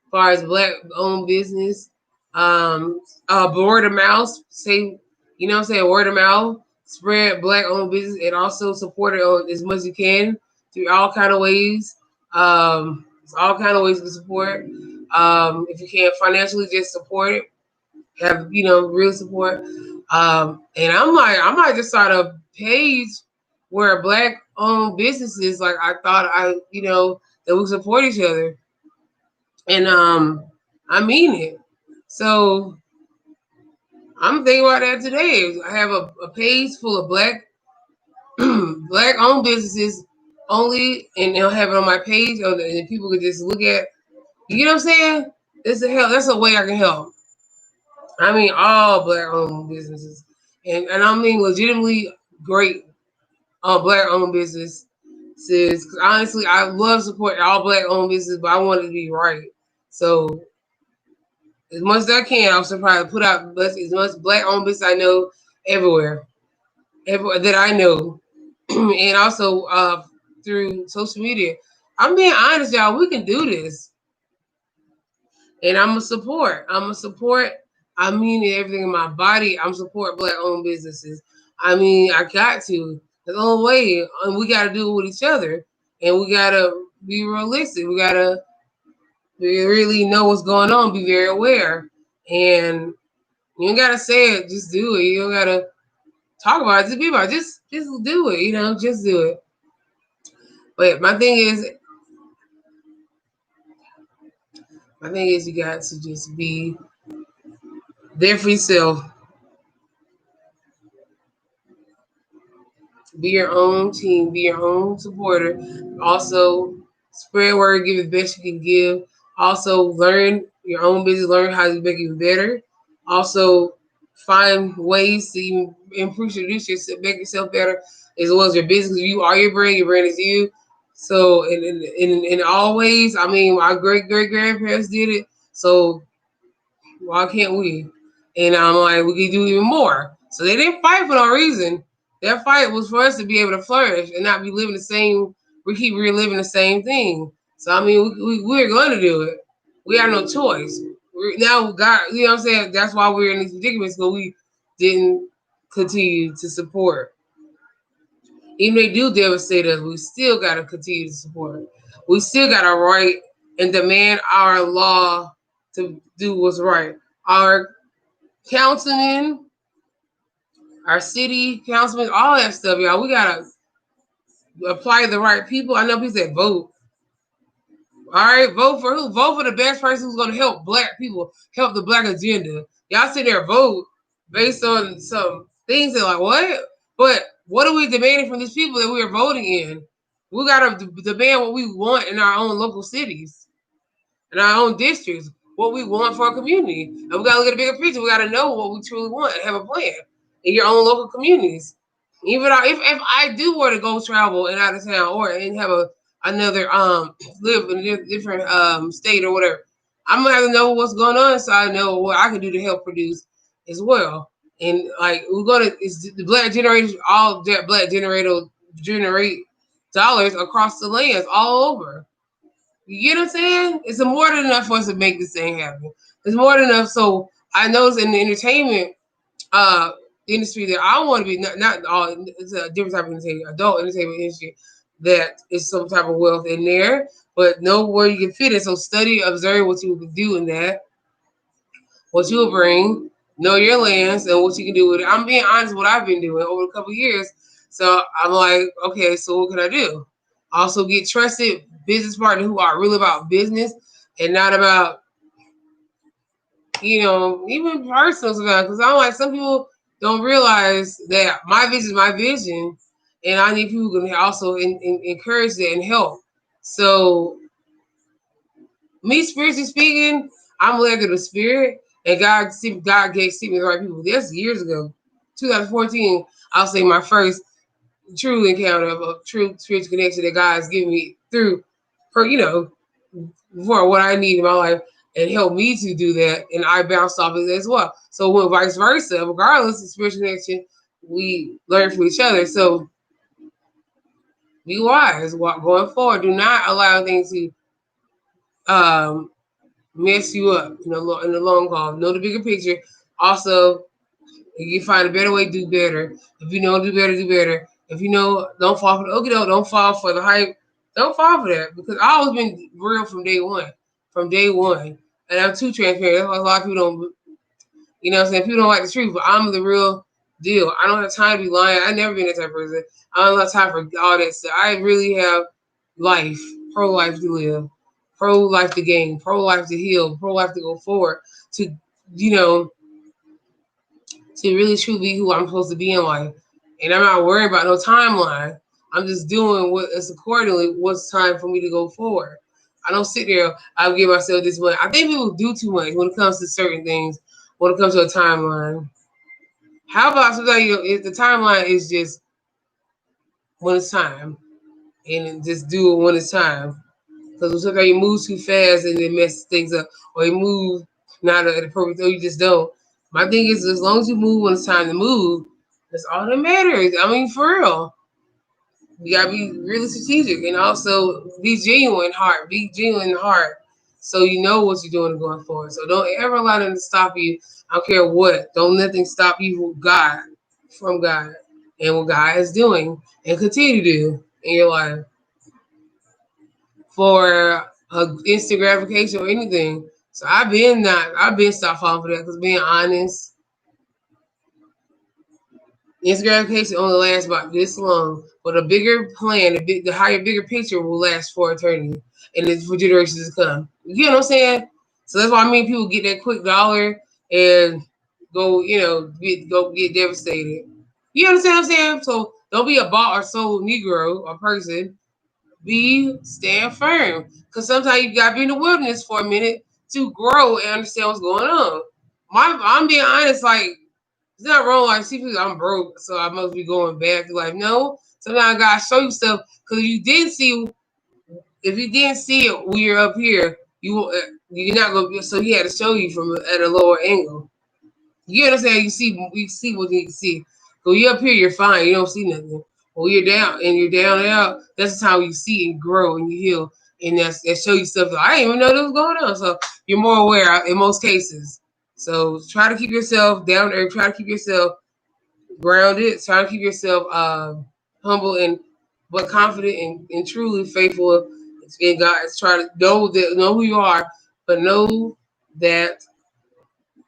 B: as far as black owned business, word of mouth, say, you know what I'm saying, word of mouth, spread black owned business, and also support it on as much as you can through all kind of ways. There's all kind of ways to support. If you can't financially, just support it. Have real support. And I might just start a page where black owned businesses, like I thought that we support each other. And I mean it. So I'm thinking about that today. I have a page full of black black owned businesses only, and they'll have it on my page, and people can just look at. You know what I'm saying? That's a way I can help. I mean, all black owned businesses, and I mean legitimately great black owned businesses. Because honestly, I love supporting all black owned businesses, but I want it to be right. So as much as I can, I'll probably put out as much black owned business I know everywhere that I know, and also through social media. I'm being honest, y'all. We can do this, and I'm a support. I mean everything in my body. I'm support black owned businesses. I mean, I got to. The only way, and we got to do it with each other, and we got to be realistic. We got to really know what's going on. Be very aware, and you don't gotta say it. Just do it. You don't gotta talk about it. Just be about it. Just do it. Just do it. But my thing is, you got to just be there for yourself. Be your own team. Be your own supporter. Also, spread word. Give the best you can give. Also, learn your own business. Learn how to make it better. Also, find ways to even improve yourself, make yourself better, as well as your business. You are your brand is you. So in all ways, I mean, our great grandparents did it. So why can't we? And I'm like, we can do even more. So they didn't fight for no reason. That fight was for us to be able to flourish and not be living the same. We keep reliving the same thing. So I mean, we're going to do it. We have no choice. Now, God, you know what I'm saying? That's why we're in these predicaments, because we didn't continue to support. Even they do devastate us, we still got to continue to support. We still got to right and demand our law to do what's right. Our councilmen, our city councilmen, all that stuff, y'all. We gotta apply the right people. I know people say vote. All right, vote for who? Vote for the best person who's gonna help black people, help the black agenda. Y'all sit there vote based on some things that like what? But what are we demanding from these people that we are voting in? We gotta demand what we want in our own local cities, in our own districts, what we want for our community. And we gotta look at the bigger picture. We gotta know what we truly want and have a plan in your own local communities. Even if I do want to go travel and out of town or and have another live in a different state or whatever, I'm gonna have to know what's going on so I know what I can do to help produce as well. And like we're gonna, it's the black generation, all that black generate dollars across the lands all over. You get what I'm saying? It's more than enough for us to make this thing happen. It's more than enough. So I know it's in the entertainment uh industry that I want to be, not all, it's a different type of entertainment, adult entertainment industry, that is some type of wealth in there, but know where you can fit it. So study, observe what you can do in that, what you will bring, know your lands and what you can do with it. I'm being honest what I've been doing over a couple of years. So I'm like, okay, so what can I do? Also get trusted business partners who are really about business and not about, even personal stuff. Because I'm like, some people don't realize that my vision is my vision, and I need people who can also encourage that and help. So, me spiritually speaking, I'm led to the spirit, and God gave me the right people. That's years ago, 2014. I'll say my first true encounter of a true spiritual connection that God's given me through, for for what I need in my life and help me to do that. And I bounced off it as well. So when vice versa, regardless of spiritual connection, we learn from each other. So be wise going forward. Do not allow things to mess you up in the long haul. Know the bigger picture. Also, if you find a better way, do better. If you know do better, do better. If you know, don't fall for the okie doke, don't fall for the hype. Don't fall for that, because I always been real from day one. From day one. And I'm too transparent. That's why a lot of people don't, what I'm saying? People don't like the truth, but I'm the real deal. I don't have time to be lying. I've never been that type of person. I don't have time for all that stuff. I really have life, pro-life to live, pro-life to gain, pro-life to heal, pro-life to go forward, to, you know, to really truly be who I'm supposed to be in life. And I'm not worried about no timeline. I'm just doing what is accordingly what's time for me to go forward. I don't sit there, I'll give myself this much. I think people do too much when it comes to certain things, when it comes to a timeline. How about sometimes if the timeline is just when it's time, and just do it when it's time? Because sometimes you move too fast and it messes things up, or you move not at the perfect, or you just don't. My thing is, as long as you move when it's time to move, that's all that matters. I mean, for real. You gotta be really strategic and also be genuine heart. Be genuine in heart, so you know what you're doing going forward. So don't ever allow them to stop you. I don't care what. Don't let them stop you from God, and what God is doing and continue to do in your life for instant gratification or anything. So I've been stopped falling for that, because being honest, instant gratification only lasts about this long, but a bigger plan, the higher, bigger picture will last for eternity and it's for generations to come. You know what I'm saying? So that's why people get that quick dollar and go, go get devastated. You understand what I'm saying? So don't be a bought or sold Negro or person. Stand firm, because sometimes you gotta be in the wilderness for a minute to grow and understand what's going on. I'm being honest, like it's not wrong. Like, see, people, I'm broke, so I must be going bad through life. No, sometimes God show you stuff, because if you didn't see it when you're up here, you're not gonna. So He had to show you from at a lower angle. You understand? You see what you need to see. When you're up here, you're fine. You don't see nothing. When you're down and and out, that's the time you see and grow and you heal. And that show you stuff that I didn't even know that was going on. So you're more aware in most cases. So try to keep yourself down there. Try to keep yourself grounded. Try to keep yourself humble and but confident and truly faithful in God. Try to know who you are, but know that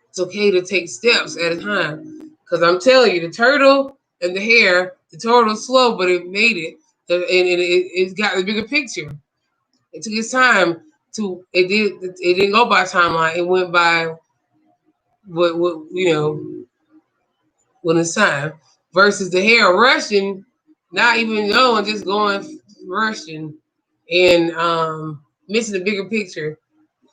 B: it's okay to take steps at a time. Because I'm telling you, the turtle and the hare, the turtle's slow, but it made it. And it got the bigger picture. It took its time to. It didn't go by timeline. It went by what when it's time. Versus the hare rushing, not even knowing, just going rushing and missing the bigger picture.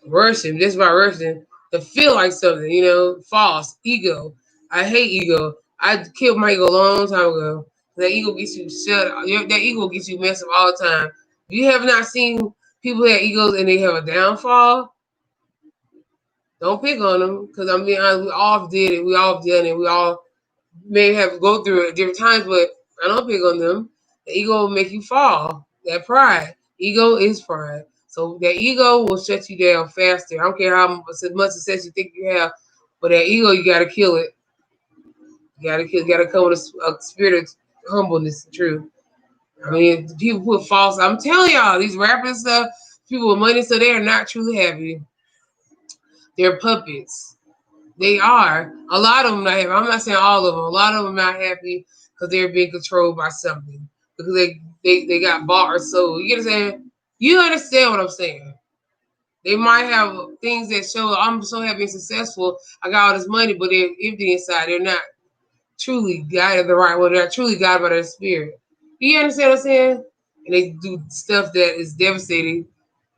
B: Rushing, just by rushing to feel like something, false ego. I hate ego. I killed my ego a long time ago. That ego gets you shut. That ego gets you messed up all the time. If you have not seen people that have egos and they have a downfall, don't pick on them. Because I'm being honest, we all did it. We all done it. We all may have go through it at different times, but I don't pick on them. The ego will make you fall. That pride. Ego is pride. So that ego will shut you down faster. I don't care how much success you think you have, but that ego, you gotta kill it. You gotta come with a spirit of humbleness and truth. I mean, people put false. I'm telling y'all, these rappers and stuff, people with money, so they are not truly happy. They're puppets. They are. A lot of them not happy. I'm not saying all of them. A lot of them not happy because they're being controlled by something. Because they got bought or sold. You get what I'm saying? You understand what I'm saying. They might have things that show I'm so happy and successful. I got all this money, but they're empty inside. They're not truly guided the right way. They're truly guided by their spirit. Do you understand what I'm saying? And they do stuff that is devastating,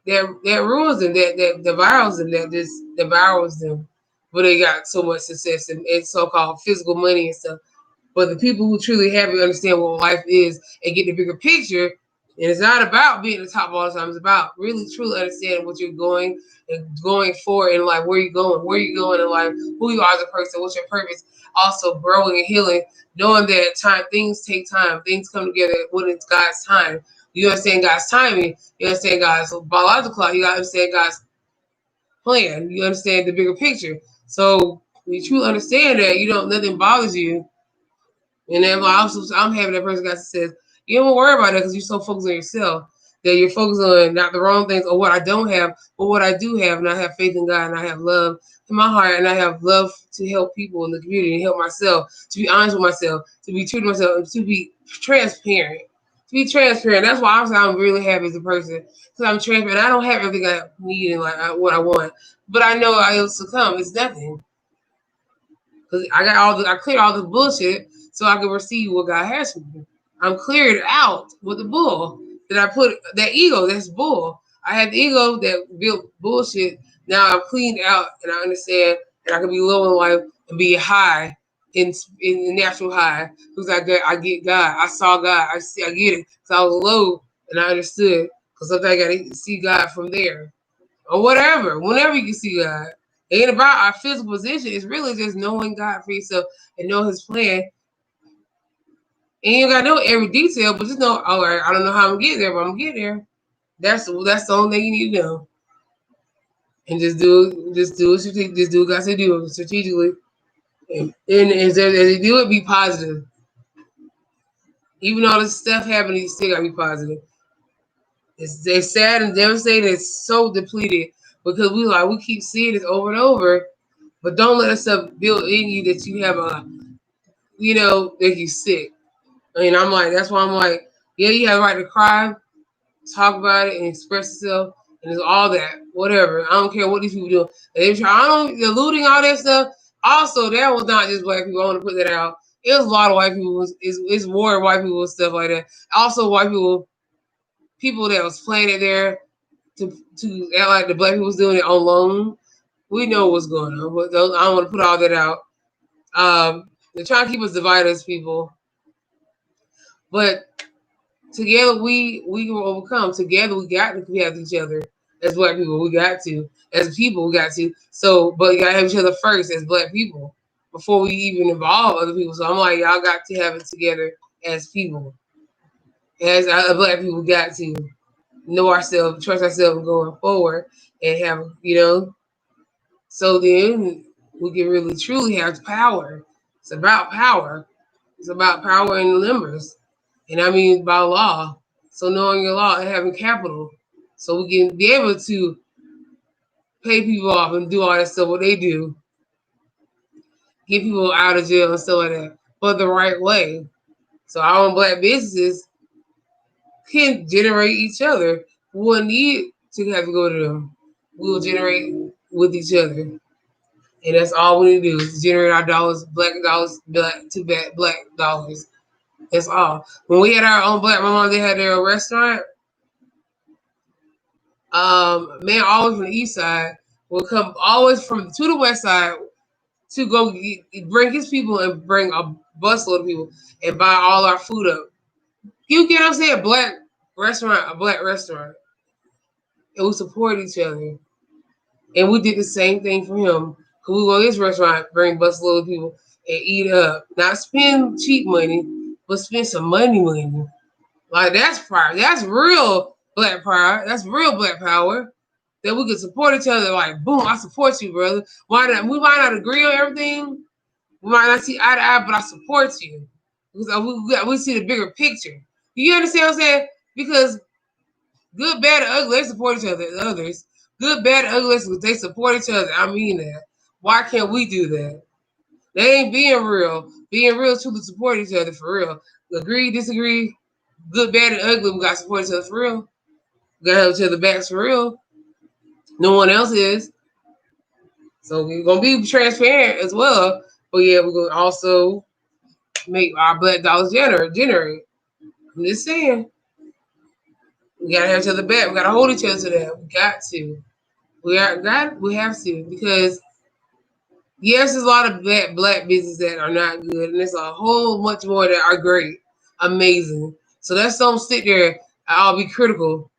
B: that ruins them, that devours them, that just devours them. But they got so much success and so-called physical money and stuff. But the people who truly have it understand what life is and get the bigger picture. And it's not about being the top all the time. It's about really truly understanding what you're going and going for in life, where you're going in life, who you are as a person, what's your purpose. Also growing and healing, knowing that things take time, things come together when it's God's time. You understand God's timing, you understand God's biological clock, you understand God's plan, you understand the bigger picture. So when you truly understand that, nothing bothers you. And then I'm having that person that says, you don't worry about that because you're so focused on yourself that you're focused on not the wrong things or what I don't have, but what I do have. And I have faith in God and I have love in my heart and I have love to help people in the community and help myself, to be honest with myself, to be true to myself, and to be transparent. To be transparent. That's why I'm really happy as a person because I'm transparent. I don't have everything I need and what I want, but I know I'll succumb. It's nothing. Because I cleared all the bullshit so I can receive what God has for me. I'm cleared out with the bull that I put that ego. That's bull. I had the ego that built bullshit. Now I'm cleaned out and I understand and I can be low in life and be high in the natural high because I get God. I saw God. I get it. So I was low and I understood because sometimes I got to see God from there or whatever. Whenever you can see God. It ain't about our physical position. It's really just knowing God for yourself and know His plan. And you gotta know every detail, but just know, all right, I don't know how I'm gonna get there, but I'm gonna get there. That's the only thing you need to know. And just do what God said do strategically. And as you do it, be positive. Even though this stuff happening, you still gotta be positive. It's sad and devastating. It's so depleted because we keep seeing this over and over. But don't let that stuff build in you that you have that you sick. I'm like, that's why I'm like, yeah, you have the right to cry, talk about it, and express yourself, and it's all that, whatever. I don't care what these people do. They're looting all that stuff. Also, that was not just black people. I want to put that out. It was a lot of white people. It's more white people and stuff like that. Also, white people that was playing it there to act like the black people was doing it on loan. We know what's going on, but I don't want to put all that out. They're trying to keep us divided as people, but together we will overcome. Together we got to have each other as black people. We got to. As people, we got to. So, but you gotta have each other first as black people. before we even involve other people. So I'm like, y'all got to have it together as people, as Black people got to know ourselves, trust ourselves going forward, and have, so then we can really truly have power. It's about power. It's about power in numbers. And I mean by law. So knowing your law and having capital. So we can be able to pay people off and do all that stuff what they do. Get people out of jail and stuff like that. But the right way. So our own Black businesses can generate each other. We will need to have to go to them. We will generate with each other. And that's all we need to do is generate our dollars, black dollars. That's all. When we had our own my mom, they had their restaurant. Man, always from the east side will come always to the west side to go bring his people and bring a busload of people and buy all our food up. You get what I'm saying? A black restaurant. And we support each other. And we did the same thing for him. Cause we go to his restaurant, bring busload of people and eat up. Not spend cheap money, but spend some money. Like that's pride. That's real Black pride. That's real Black power. That we can support each other. Like, boom, I support you, brother. Why not? We might not agree on everything. We might not see eye to eye, but I support you because we see the bigger picture. You understand what I'm saying? Because good, bad, and ugly, they support each other. Others, good, bad, and ugly, they support each other. I mean that. Why can't we do that? They ain't being real. Being real, truly support each other for real. Agree, disagree, good, bad, and ugly. We got to support each other for real. We got to have each other backs for real. No one else is. So we're gonna be transparent as well. But yeah, we're gonna also make our Black dollars generate. I'm just saying. We gotta have each other back. We gotta hold each other to that. We got to. We have to, because yes, there's a lot of black businesses that are not good, and there's a whole much more that are great, amazing. So let's don't sit there. I'll be critical,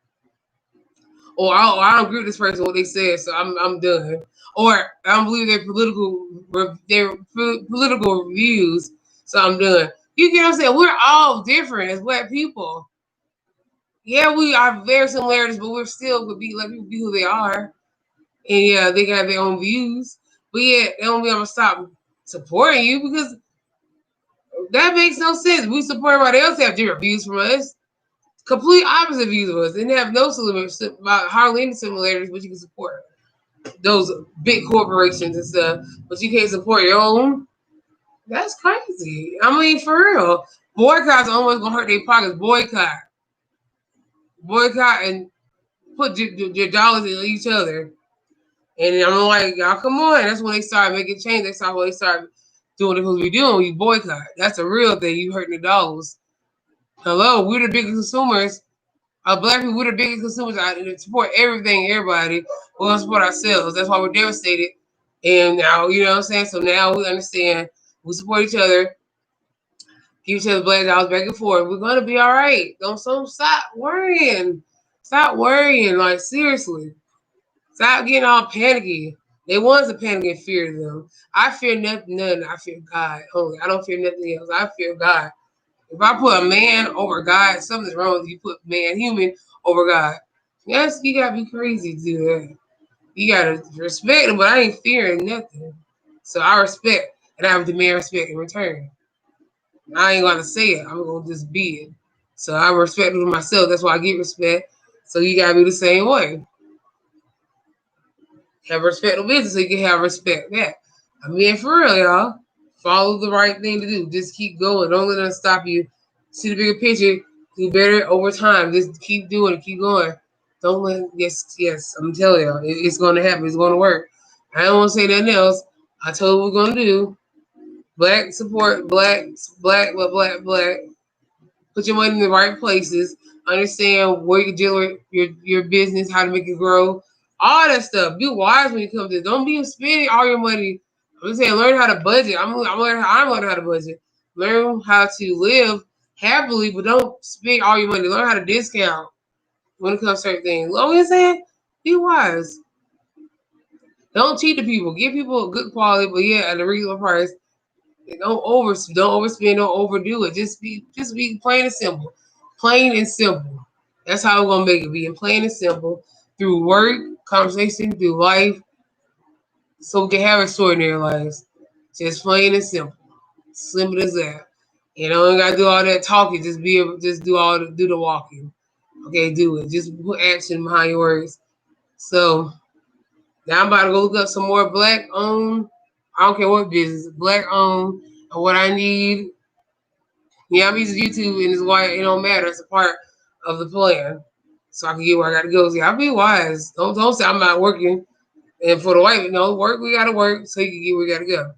B: or I don't agree with this person what they said, so I'm done. Or I don't believe their political views, so I'm done. You get what I'm saying? We're all different as Black people. Yeah, we are very similarities, but we're still could be let people be who they are. And yeah, they got their own views. But yeah, they don't be able to stop supporting you because that makes no sense. We support everybody else have different views from us. Complete opposite views of us. And have no hardly any similarities, but you can support those big corporations and stuff. But you can't support your own. That's crazy. I mean, for real. Boycotts are almost gonna hurt their pockets. Boycott and put your dollars in each other. And I'm like, y'all, come on. That's when they started making change. That's how they started doing what we doing. You boycott. That's a real thing. You hurting the dollars. Hello, we're the biggest consumers. Black people, we're the biggest consumers. I support everything, everybody. We don't support ourselves. That's why we're devastated. And now, you know what I'm saying? So now we understand. We support each other. Give each other Black dollars back and forth. We're going to be all right. Don't stop worrying. Stop worrying. Like, seriously. Stop getting all panicky. They want to panic and fear them. I fear nothing. I fear God only. I don't fear nothing else. I fear God. If I put a man over God, something's wrong with you. Put human over God. Yes, you gotta be crazy to do that. You gotta respect him, but I ain't fearing nothing. So I respect, and I demand respect in return. I ain't gonna say it. I'm gonna just be it. So I respect myself. That's why I get respect. So you gotta be the same way. Have respect of business so you can have respect back. I mean, for real, y'all. Follow the right thing to do. Just keep going. Don't let them stop you. See the bigger picture. Do better over time. Just keep doing it. Keep going. Don't let, yes, I'm telling y'all. It's going to happen. It's going to work. I don't want to say nothing else. I told you what we're going to do. Black support, black. Put your money in the right places. Understand where you can generate your business, how to make it grow. All that stuff. Be wise when you come to it. Don't be spending all your money. I'm just saying, learn how to budget. I'm learning how to budget. Learn how to live happily, but don't spend all your money. Learn how to discount when it comes to certain things. You know what I'm saying? Be wise. Don't cheat the people. Give people a good quality, but yeah, at a reasonable price. Don't overspend, don't overdo it. Just be plain and simple. Plain and simple. That's how we're gonna make it. Being plain and simple through work, conversation, through life, so we can have extraordinary lives. Just plain and simple. Simple as that. You know, you gotta do all that talking. Just do the walking. Okay, do it. Just put action behind your words. So now I'm about to go look up some more black owned. I don't care what business, black owned, and what I need. Yeah, I'm using YouTube, and it's why it don't matter. It's a part of the plan, so I can get where I gotta go. See, I'll be wise. Don't say I'm not working. And for the white, no work, we gotta work so you can get where you gotta go.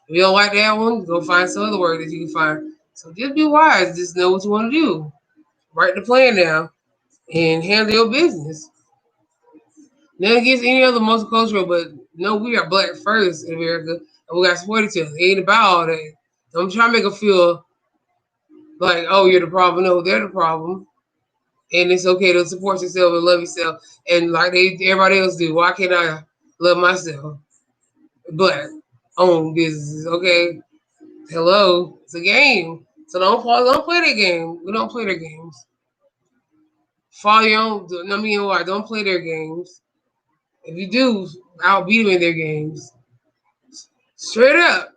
B: If you don't like that one, go find some other work that you can find. So just be wise. Just know what you want to do. Write the plan down and handle your business. Nothing against any other multicultural, but no, we are black first in America, and we got to support each other. It ain't about all that. Don't try to make them feel like, oh, you're the problem. No, they're the problem, and it's okay to support yourself and love yourself, and like everybody else do. Why can't I love myself? Black own businesses, okay? Hello, it's a game, so don't play that game. We don't play their games. Follow your own. I mean, why? Don't play their games. If you do, I'll beat them in their games. Straight up,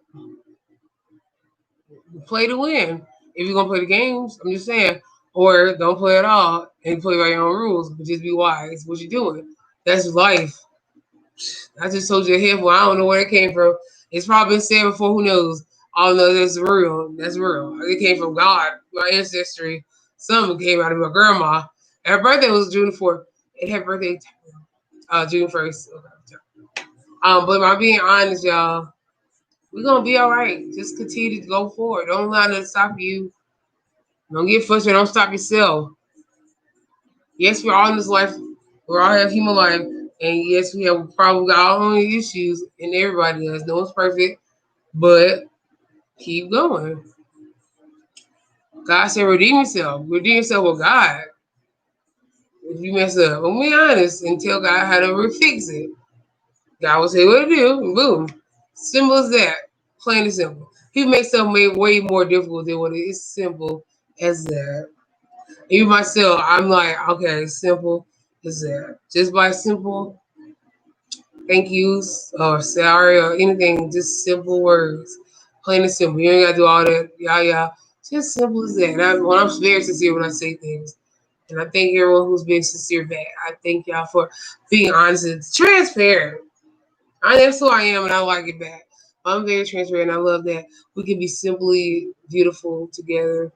B: play to win. If you're gonna play the games, I'm just saying, or don't play at all and play by your own rules. But just be wise. What you doing? That's life. I just told you a handful. I don't know where it came from. It's probably been said before. Who knows? All I know that's real. That's real. It came from God, my ancestry. Some came out of my grandma. Her birthday was June 4th. And her birthday June 1st. But by being honest, y'all, we're gonna be all right. Just continue to go forward. Don't allow nothing to stop you. Don't get frustrated. Don't stop yourself. Yes, we're all in this life. We all have human life, and yes, we have probably got our own issues, and everybody does. No one's perfect, but keep going. God said, redeem yourself. Redeem yourself with God. If you mess up, well, be honest and tell God how to fix it. God will say what to do, and boom. Simple as that. Plain and simple. People make stuff way more difficult than what it is. Simple as that. Even myself, I'm like, okay, simple as that. Just by simple thank yous or sorry or anything, just simple words. Plain and simple. You ain't gotta do all that, yeah. Just simple as that. I'm very sincere when I say things. And I thank everyone who's been sincere back. I thank y'all for being honest and transparent. That's who I am, and I like it back. I'm very transparent. I love that we can be simply beautiful together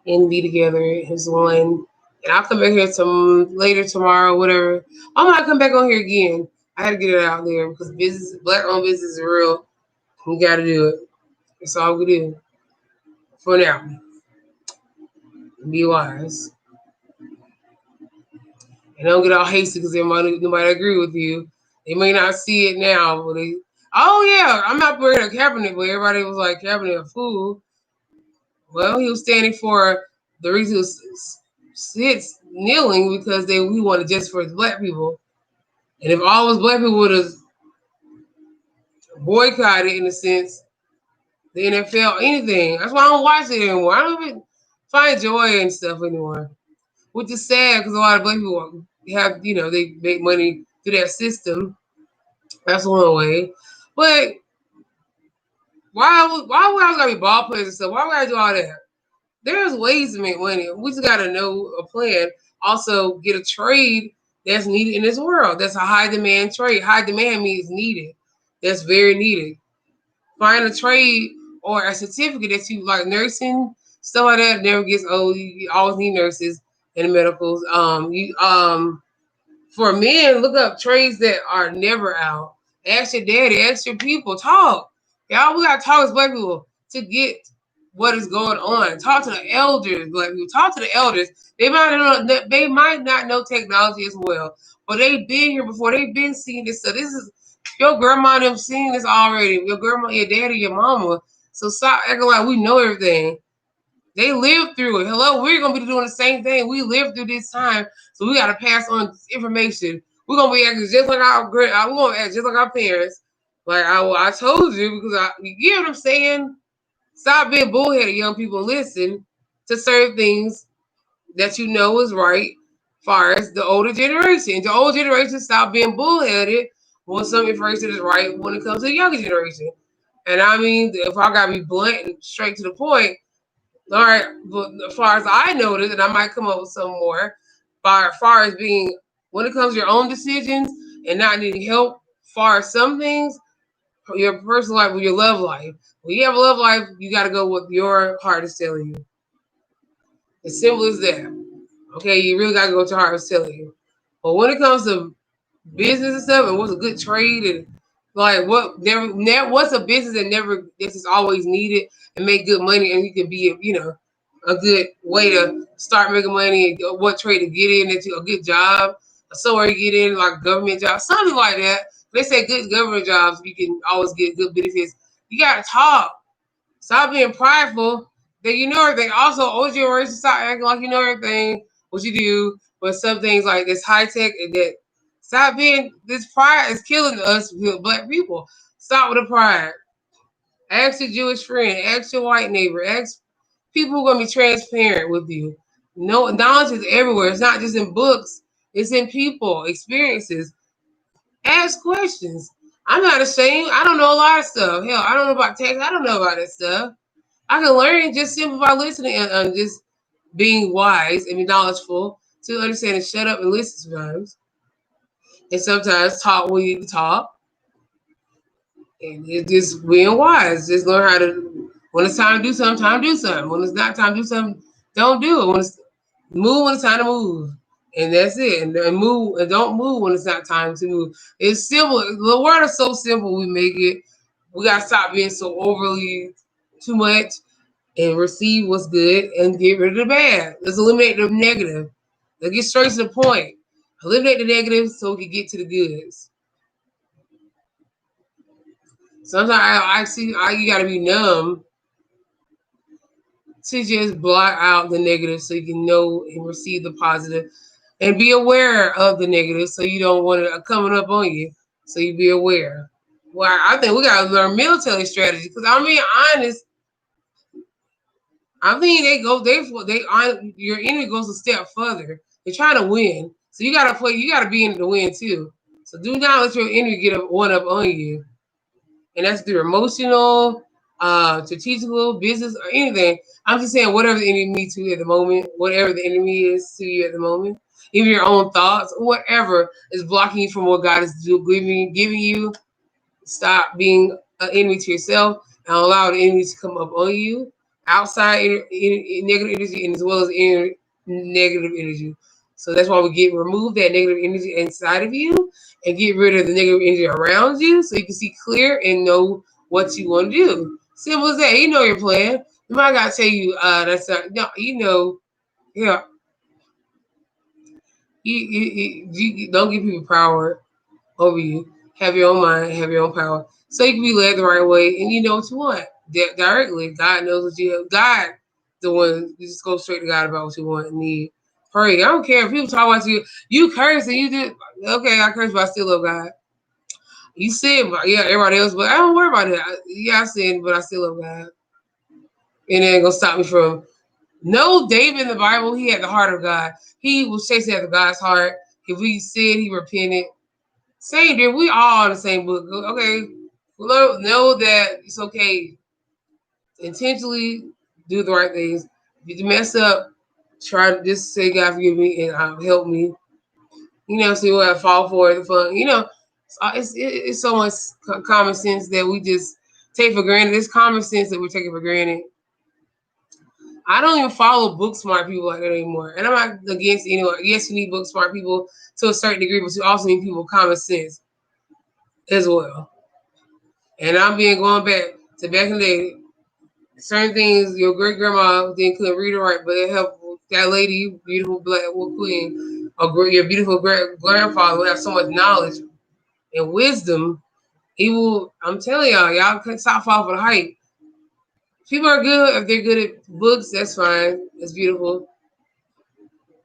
B: and be together as one. And I'll come back here later tomorrow, whatever. I might come back on here again. I had to get it out there because black owned business is real. We got to do it. That's all we do for now. Be wise. And don't get all hasty because nobody agree with you. They may not see it now, but oh yeah, I'm not wearing a cabinet, but everybody was like, cabinet a fool. Well, he was standing for the reason he was sits kneeling because we wanted justice for black people. And if all us black people would have boycotted in a sense, the NFL, anything. That's why I don't watch it anymore. I don't even find joy in stuff anymore. Which is sad because a lot of black people have, they make money through that system. That's one way. But why would I gotta be ball players and stuff? Why would I do all that? There's ways to make money. We just gotta know a plan. Also, get a trade that's needed in this world. That's a high demand trade. High demand means needed. That's very needed. Find a trade or a certificate that you like nursing, stuff like that. Never gets old. You always need nurses and medicals. For men, look up trades that are never out. Ask your daddy, ask your people, talk. Y'all, we gotta talk as black people to get what is going on. Talk to the elders, black people. Talk to the elders. They might not know technology as well, but they've been here before. They've been seeing this stuff. This is your grandma and them seeing this already. Your grandma, your daddy, your mama. So stop acting like we know everything. They lived through it. Hello, we're gonna be doing the same thing. We lived through this time, so we gotta pass on information. We're gonna be acting just like we're gonna act just like our parents. Like I told you, because you get what I'm saying? Stop being bullheaded, young people. Listen to certain things that you know is right, far as the older generation. The old generation stop being bullheaded when some information is right when it comes to the younger generation. And I mean, if I gotta be blunt and straight to the point, all right, but as far as I noticed, and I might come up with some more, as far as being when it comes to your own decisions and not needing help, far as some things, your personal life with your love life. When you have a love life, you got to go with your heart is telling you. As simple as that. Okay, you really got to go with your heart is telling you. But when it comes to business and stuff, and what's a good trade, and like what's a business that never this is always needed and make good money, and you can be a good way to start making money, and what trade to get in into a good job, somewhere you get in like a government job, something like that. They say good government jobs, you can always get good benefits. You gotta talk. Stop being prideful that you know everything. Also, older generation, stop acting like you know everything, what you do. But some things like this high tech and that stop being this pride is killing us black people. Stop with the pride. Ask your Jewish friend, ask your white neighbor, ask people who are gonna be transparent with you. No knowledge is everywhere. It's not just in books, it's in people, experiences. Ask questions. I'm not ashamed. I don't know a lot of stuff. Hell, I don't know about tax. I don't know about that stuff. I can learn just simply by listening and just being wise and knowledgeable to understand and shut up and listen sometimes. And sometimes talk when you need to talk. And it's just being wise. Just learn how to, when it's time to do something, time to do something. When it's not time to do something, don't do it. When it's move when it's time to move. And that's it. And move and don't move when it's not time to move. It's simple. The word is so simple we make it. We gotta stop being so overly too much and receive what's good and get rid of the bad. Let's eliminate the negative. Let's get straight to the point. Eliminate the negative so we can get to the goods. Sometimes I see you gotta be numb to just block out the negative so you can know and receive the positive and be aware of the negative so you don't want it coming up on you. So you be aware. Well, I think we gotta learn military strategy because I'm being honest. I think your enemy goes a step further. They're trying to win. So you gotta be in it to win too. So do not let your enemy get one up on you. And that's through emotional, strategical, business, or anything. I'm just saying whatever the enemy to you at the moment, whatever the enemy is to you at the moment, even your own thoughts, whatever is blocking you from what God is giving you. Stop being an enemy to yourself and allow the enemy to come up on you. Outside negative energy and as well as negative energy. So that's why we remove that negative energy inside of you and get rid of the negative energy around you so you can see clear and know what you want to do. Simple as that. You know your plan. You might gotta tell you that's not no, yeah. You don't give people power over you. Have your own mind, have your own power. So you can be led the right way and you know what you want. Directly. God knows what you have. God the one you just go straight to God about what you want and need. Pray. I don't care if people talk about you. You curse and you did okay, I curse, but I still love God. You sin, but yeah, everybody else, but I don't worry about it. I sin, but I still love God. And it ain't gonna stop me from no David in the Bible, he had the heart of God. He was chasing after God's heart. If we said he repented, same dear, we all in the same book. Okay. Know that it's okay. Intentionally do the right things. If you mess up, try to just say, God forgive me and help me. See what I fall for the fun. It's so much common sense that we just take for granted. It's common sense that we're taking for granted. I don't even follow book smart people like that anymore. And I'm not against anyone. Yes, you need book smart people to a certain degree, but you also need people with common sense as well. And I'm being going back to back in the day. Certain things your great grandma couldn't read or write, but it helped that lady, beautiful black queen, or your beautiful grandfather will have so much knowledge and wisdom. He will. I'm telling y'all can't stop falling for the hype. People are good if they're good at books. That's fine. That's beautiful.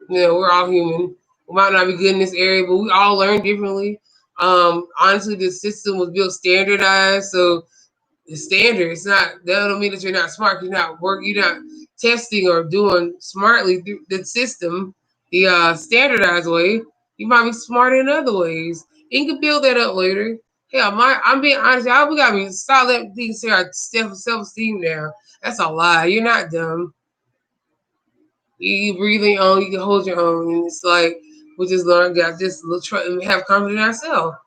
B: We're all human. We might not be good in this area, but we all learn differently. Honestly, the system was built standardized, so the standard. It's not that don't mean that you're not smart. You're not working. You're not testing or doing smartly through the system, the standardized way. You might be smarter in other ways. You can build that up later. Hell, I'm being honest. Y'all, we gotta be stop letting things say our self-esteem down. That's a lie. You're not dumb. You breathe your own. You can hold your own. And it's like we just learn. Got just try and have confidence in ourselves.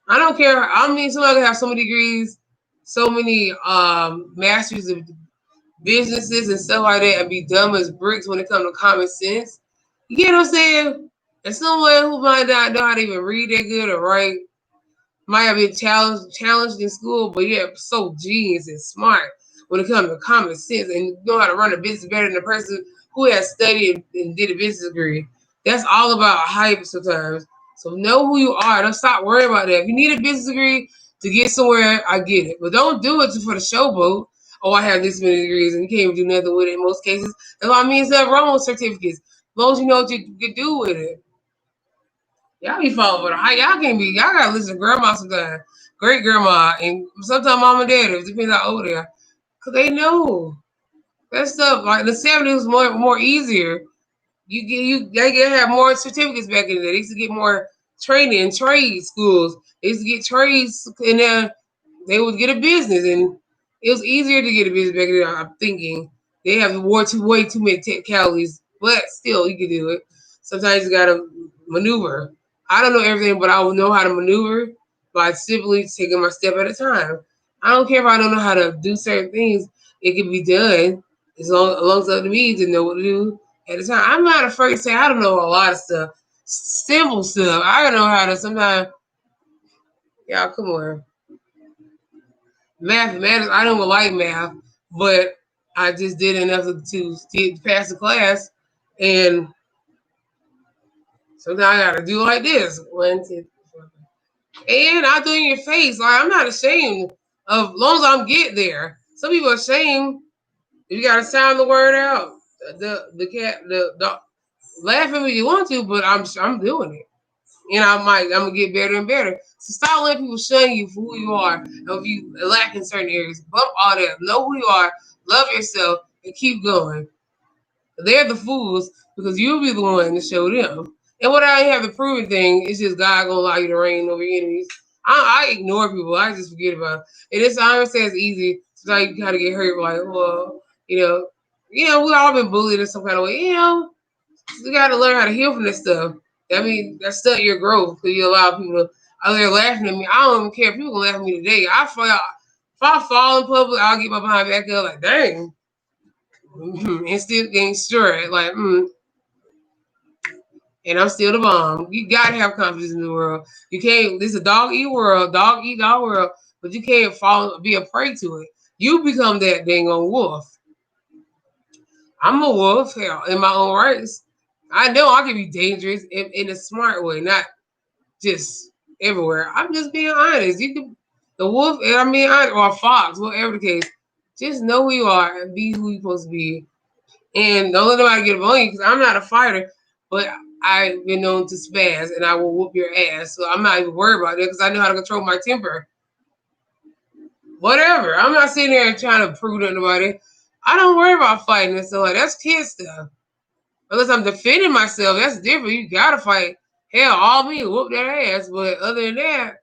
B: I don't care. I mean, somebody can have so many degrees, so many masters of businesses and stuff like that, and be dumb as bricks when it comes to common sense. You get what I'm saying? And someone who might not know how to even read that good or write might have been challenged in school, but yeah, so genius and smart when it comes to common sense and know how to run a business better than the person who has studied and did a business degree. That's all about hype sometimes. So know who you are. Don't stop worrying about that. If you need a business degree to get somewhere, I get it. But don't do it for the showboat. Oh, I have this many degrees and you can't even do nothing with it in most cases. That's what I mean. It's nothing wrong with certificates. As long as you know what you can do with it. Y'all be falling for the hype. Y'all can be. Y'all gotta listen to grandma sometimes, great grandma, and sometimes mom and dad. It depends how old they are, cause they know that stuff. Like the '70s was more easier. They get have more certificates back in the day. They used to get more training in trade schools. They used to get trades, and then they would get a business, and it was easier to get a business back then. I'm thinking they have way too many technicalities, but still you can do it. Sometimes you gotta maneuver. I don't know everything, but I will know how to maneuver by simply taking my step at a time. I don't care if I don't know how to do certain things; it can be done as long as it's up to me to know what to do at a time. I'm not afraid to say I don't know a lot of stuff, simple stuff. I don't know how to sometimes. Y'all, come on. Mathematics, I don't like math, but I just did enough to pass the class. And sometimes I gotta do like this. One, two, four. And I do it in your face. Like I'm not ashamed of long as I'm get there. Some people are ashamed. You gotta sound the word out. The cat the laugh at me if you want to, but I'm doing it. And I'm gonna get better and better. So stop letting people shun you for who you are. And if you lack in certain areas, bump all that. Know who you are, love yourself, and keep going. They're the fools because you'll be the one to show them. And what I have to prove anything, it's just God gonna allow you to reign over your enemies. I ignore people. I just forget about it. And it's I understand it's easy. Sometimes you kind of get hurt, like, well, we all been bullied in some kind of way. You got to learn how to heal from this stuff. I mean, that's still your growth because you allow people to out there laughing at me. I don't even care if people laugh at me today. If I fall in public, I'll get my behind back up like, dang, and still getting sure, like, and I'm still the bomb. You got to have confidence in the world. You can't. This is a dog eat world, dog eat dog world, but you can't be a prey to it. You become that dang on wolf. I'm a wolf, hell, in my own rights. I know I can be dangerous in a smart way, not just everywhere. I'm just being honest. You can the wolf, and I'm being honest, or a fox, whatever the case. Just know who you are and be who you're supposed to be. And don't let nobody get up on you because I'm not a fighter, but I've been known to spaz and I will whoop your ass. So I'm not even worried about it because I know how to control my temper. Whatever. I'm not sitting there trying to prove to nobody. I don't worry about fighting and stuff like that. That's kid stuff. Unless I'm defending myself, that's different. You gotta fight. Hell, all me whoop that ass. But other than that,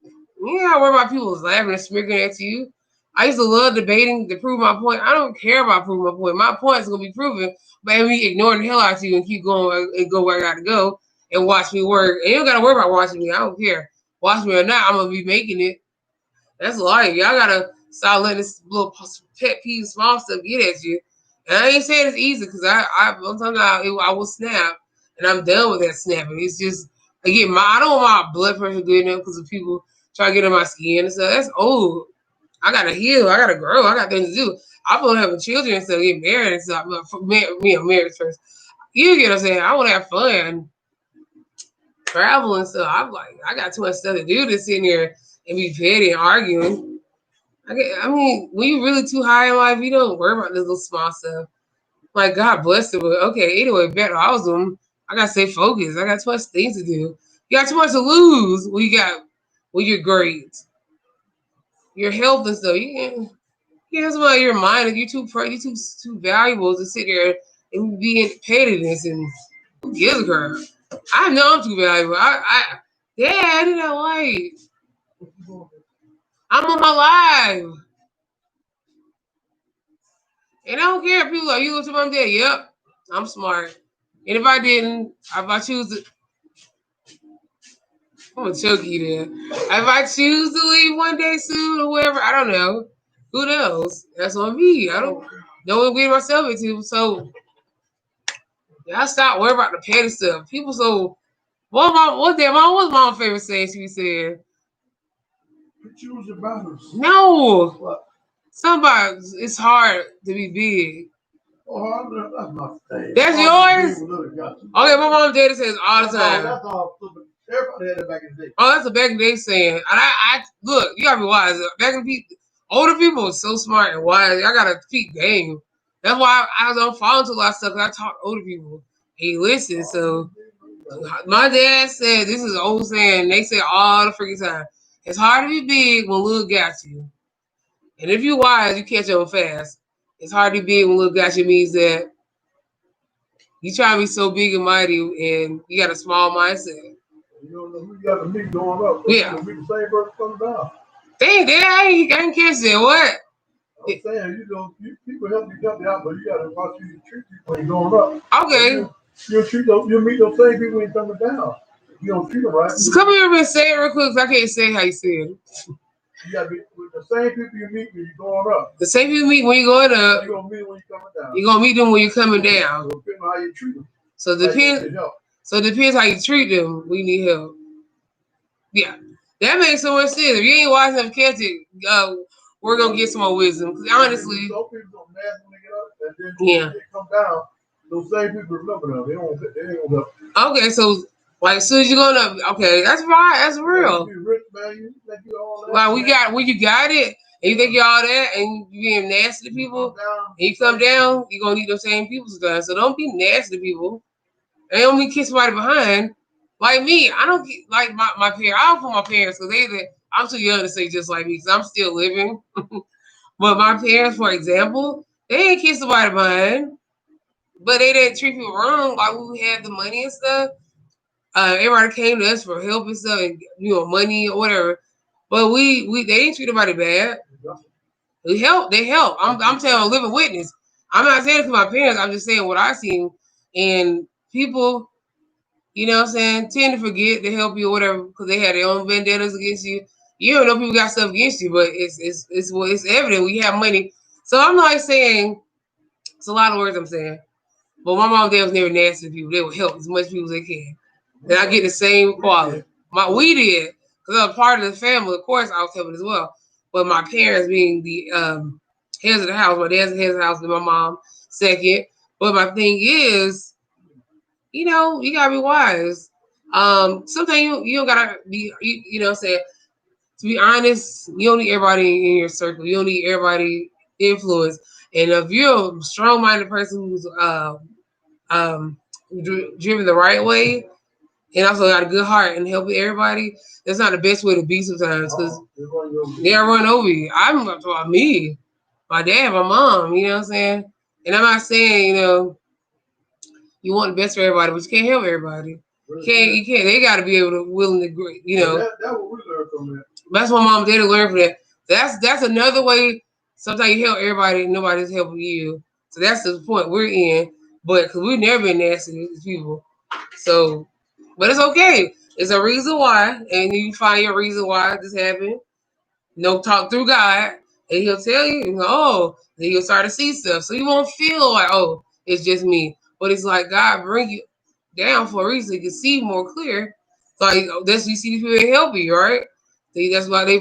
B: you gotta worry about people laughing and smirking at you. I used to love debating to prove my point. I don't care about proving my point. My point is gonna be proven by me ignoring the hell out of you and keep going and go where I gotta go and watch me work. And you don't gotta worry about watching me. I don't care. Watch me or not, I'm gonna be making it. That's life. Y'all gotta stop letting this little pet peeve, small stuff get at you. And I ain't saying it's easy because sometimes I will snap and I'm done with that snapping. It's just again, I don't want my blood pressure going up because of people try to get on my skin and stuff. That's old. I gotta heal. I gotta grow. I got things to do. I'm gonna have children and stuff, get married and stuff. But for me, I'm married first. You get what I'm saying? I want to have fun, travel and stuff. I'm like, I got too much stuff to do to sit here and be petty and arguing. I mean, when you really too high in life, you don't worry about this little small stuff. Like God bless it, but okay. Anyway, better. I gotta stay focused. I got too much things to do. You got too much to lose when your grades, your health and stuff. That's why your mind is too valuable to sit there and be in pettiness and who gives a crap. I know I'm too valuable. I did not like. I'm on my life. And I don't care if people are you look to my dad. Yep, I'm smart. And if I didn't, if I choose to, I'm gonna choke you there. If I choose to leave one day soon or whatever, I don't know. Who knows? That's on me. I don't want to get myself into. So y'all stop worrying about the petty stuff. People so what was my favorite saying she said?
A: Choose your battles.
B: No.
A: What?
B: Somebody it's hard to be big.
A: Oh, that's my thing.
B: That's yours? Okay, my mom and daddy says all the time.
A: That's all. Everybody had it back in the day.
B: Oh, that's a back in the day saying. And I look, you gotta be wise. Back in the older people are so smart and wise. I gotta peak game. That's why I don't fall into a lot of stuff because I talk to older people. He listens. So my dad said this is an old saying. They say all the freaking time. It's hard to be big when little got you. And if you wise, you catch on fast. It's hard to be big when little got you means that you try to be so big and mighty and you got a small mindset.
A: You don't know who you got to meet going up.
B: Yeah.
A: Be the same person coming down.
B: Dang, I ain't catch that. What?
A: I'm saying, people help you out, but you got to watch you treat people when you're going up.
B: Okay.
A: You meet those same people when you're coming down. You don't treat them right.
B: So come here and say it real quick. I can't say how you said it.
A: You got to be with the same people you meet when you're going up.
B: The same people you meet when you're going up.
A: You're going to meet when you're coming down.
B: You're going to meet them when you're coming down.
A: So depending on how you treat them.
B: So it depends how you treat them. We need help. Yeah. That makes so much sense. If you ain't wise enough to catch it, we're going to get some more wisdom. Because honestly.
A: Some people don't mad when they get up. And then when they come down, those same people remember them. They ain't going up.
B: Okay, so. Like as soon as you're going up, okay, that's right, that's real. Like when you got it, and you think you're all that, and you being nasty to people, and you come down, you're gonna need those same people sometimes. So don't be nasty to people. And don't be kiss somebody behind. Like me, I don't like my parents. I don't put my parents because I'm too young to say just like me because I'm still living. But my parents, for example, they didn't kiss somebody behind, but they didn't treat people wrong. Like we had the money and stuff. Everybody came to us for help and stuff, and money or whatever. But they didn't treat nobody bad. They helped. I'm telling a living witness. I'm not saying it to my parents. I'm just saying what I seen. And people, you know what I'm saying, tend to forget to help you or whatever because they had their own vendettas against you. You don't know people got stuff against you, but it's evident we have money. So I'm not saying it's a lot of words I'm saying. But my mom and dad was never nasty to people. They would help as much people as they can. Then I get the same quality. We did, because I'm part of the family. Of course, I was helping as well. But my parents being the heads of the house, my dad's the head of the house, and my mom second. But my thing is, you gotta be wise. Sometimes you don't gotta be, you know what I'm saying? To be honest, you don't need everybody in your circle. You don't need everybody influence. And if you're a strong-minded person who's driven the right way, and also got a good heart and helping everybody, that's not the best way to be sometimes because they'll run over you. I'm talking about me, my dad, my mom, you know what I'm saying? And I'm not saying, you want the best for everybody, but you can't help everybody. You can't. They got to be able to, willing to,
A: That's what we learned from that.
B: That's what mom and dad learned from that. That's another way. Sometimes you help everybody and nobody's helping you. So that's the point we're in. But because we've never been nasty to people. So, but it's okay. It's a reason why. And you find your reason why this happened. Talk through God. And he'll tell you, then you'll start to see stuff. So you won't feel like, it's just me. But it's like God bring you down for a reason. You can see more clear. So that's you see people that help you, right? That's why they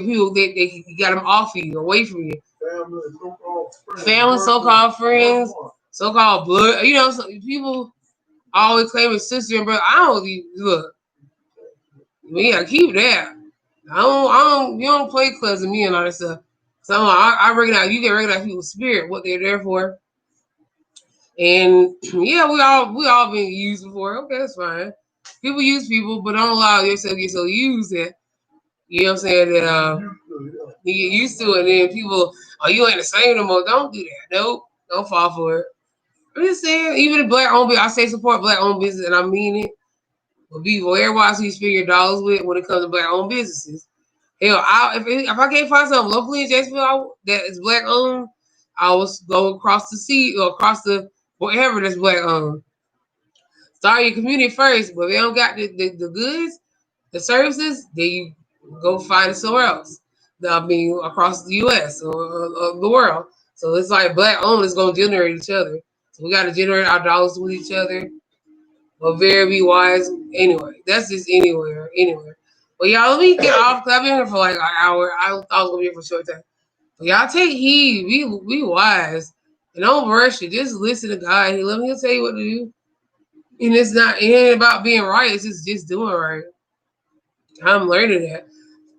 B: got them off you, away from you. Family, so-called friends, so-called blood. People always claim it's sister and brother. I don't look. We gotta keep that. You don't play clubs with me and all that stuff. So I recognize you can recognize people's spirit, what they're there for. And yeah, we all been used before. Okay, that's fine. people use people, but don't allow yourself to get so used that, you know what I'm saying, that you get used to it, and then people, oh, you ain't the same no more. Don't do that. Nope. Don't fall for it. I'm just saying, even the black-owned business, I say support black-owned business, and I mean it. But be aware who you spend your dollars with when it comes to black-owned businesses. Hell, if I can't find something locally in Jacksonville that is black-owned, I will go across the sea or across the wherever that's black-owned. Start your community first, but if they don't got the goods, the services, then you go find it somewhere else. I mean, across the U.S. or the world. So it's like black-owned is going to generate each other. So we got to generate our dollars with each other. But very be wise. Anyway, that's just anywhere. But y'all, let me get off because I've been here for like an hour. I thought I was going to be here for a short time. But y'all take heed. Be wise. And don't rush it. Just listen to God. He'll tell you what to do. And it ain't about being right. It's just doing right. I'm learning that.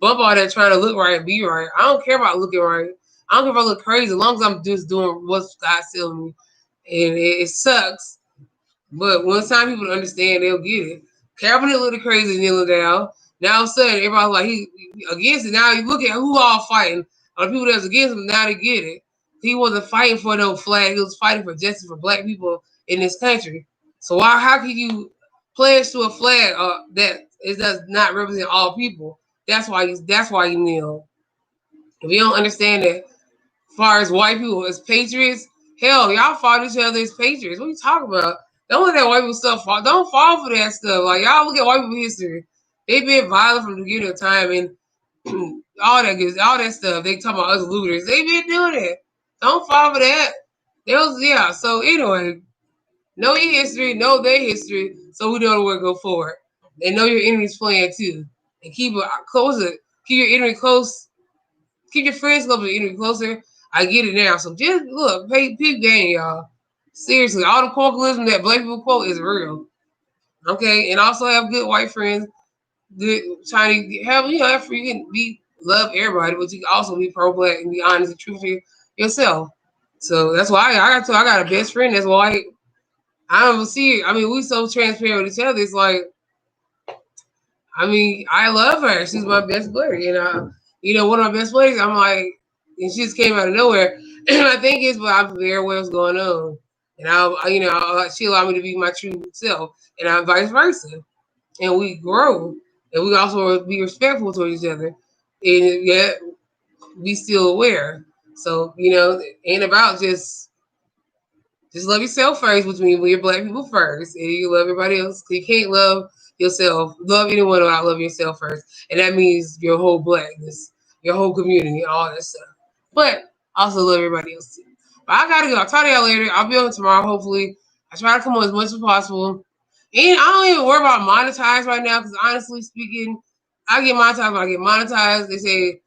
B: Bump all that trying to look right and be right. I don't care about looking right. I don't care if I look crazy as long as I'm just doing what God's telling me. And it sucks. But once time people understand, they'll get it. Kaepernick looked crazy kneeling down. Now all of a sudden, everybody's like, he against it. Now you look at who all fighting. Or the people that's against him, now they get it. He wasn't fighting for no flag. He was fighting for justice for black people in this country. So how can you pledge to a flag that it does not represent all people? That's why you kneel. If you don't understand that, as far as white people as patriots, hell, y'all fought each other as patriots. What are you talking about? Don't let that white people stuff fall. Don't fall for that stuff. Like y'all look at white people history. They've been violent from the beginning of time and all that stuff. They talking about us looters. They've been doing it. Don't fall for that. So anyway, know your history, know their history, so we know where to go forward. And know your enemy's plan too. And keep it closer. Keep your enemy close. Keep your friends close, but your enemy closer. I get it now. So just look, peep game, y'all. Seriously, all the colloquialism that black people quote is real. Okay, and also have good white friends. Good trying to have you can love everybody, but you can also be pro black and be honest and true to yourself. So that's why I got a best friend that's white. I don't see it. I mean, we so transparent with each other. It's like, I mean, I love her. She's my best buddy, and one of my best buddies. I'm like, and she just came out of nowhere. And I think it's, but I'm aware of what's going on, and she allowed me to be my true self, and I'm vice versa, and we grow, and we also be respectful to each other, and yet be still aware. So it ain't about just love yourself first, which means we're black people first, and you love everybody else. You can't love yourself, love anyone without loving yourself first, and that means your whole blackness, your whole community, all that stuff. But also love everybody else too. But I gotta go. I'll talk to y'all later. I'll be on tomorrow. Hopefully, I try to come on as much as possible. And I don't even worry about monetized right now because honestly speaking, I get monetized when I get monetized. They say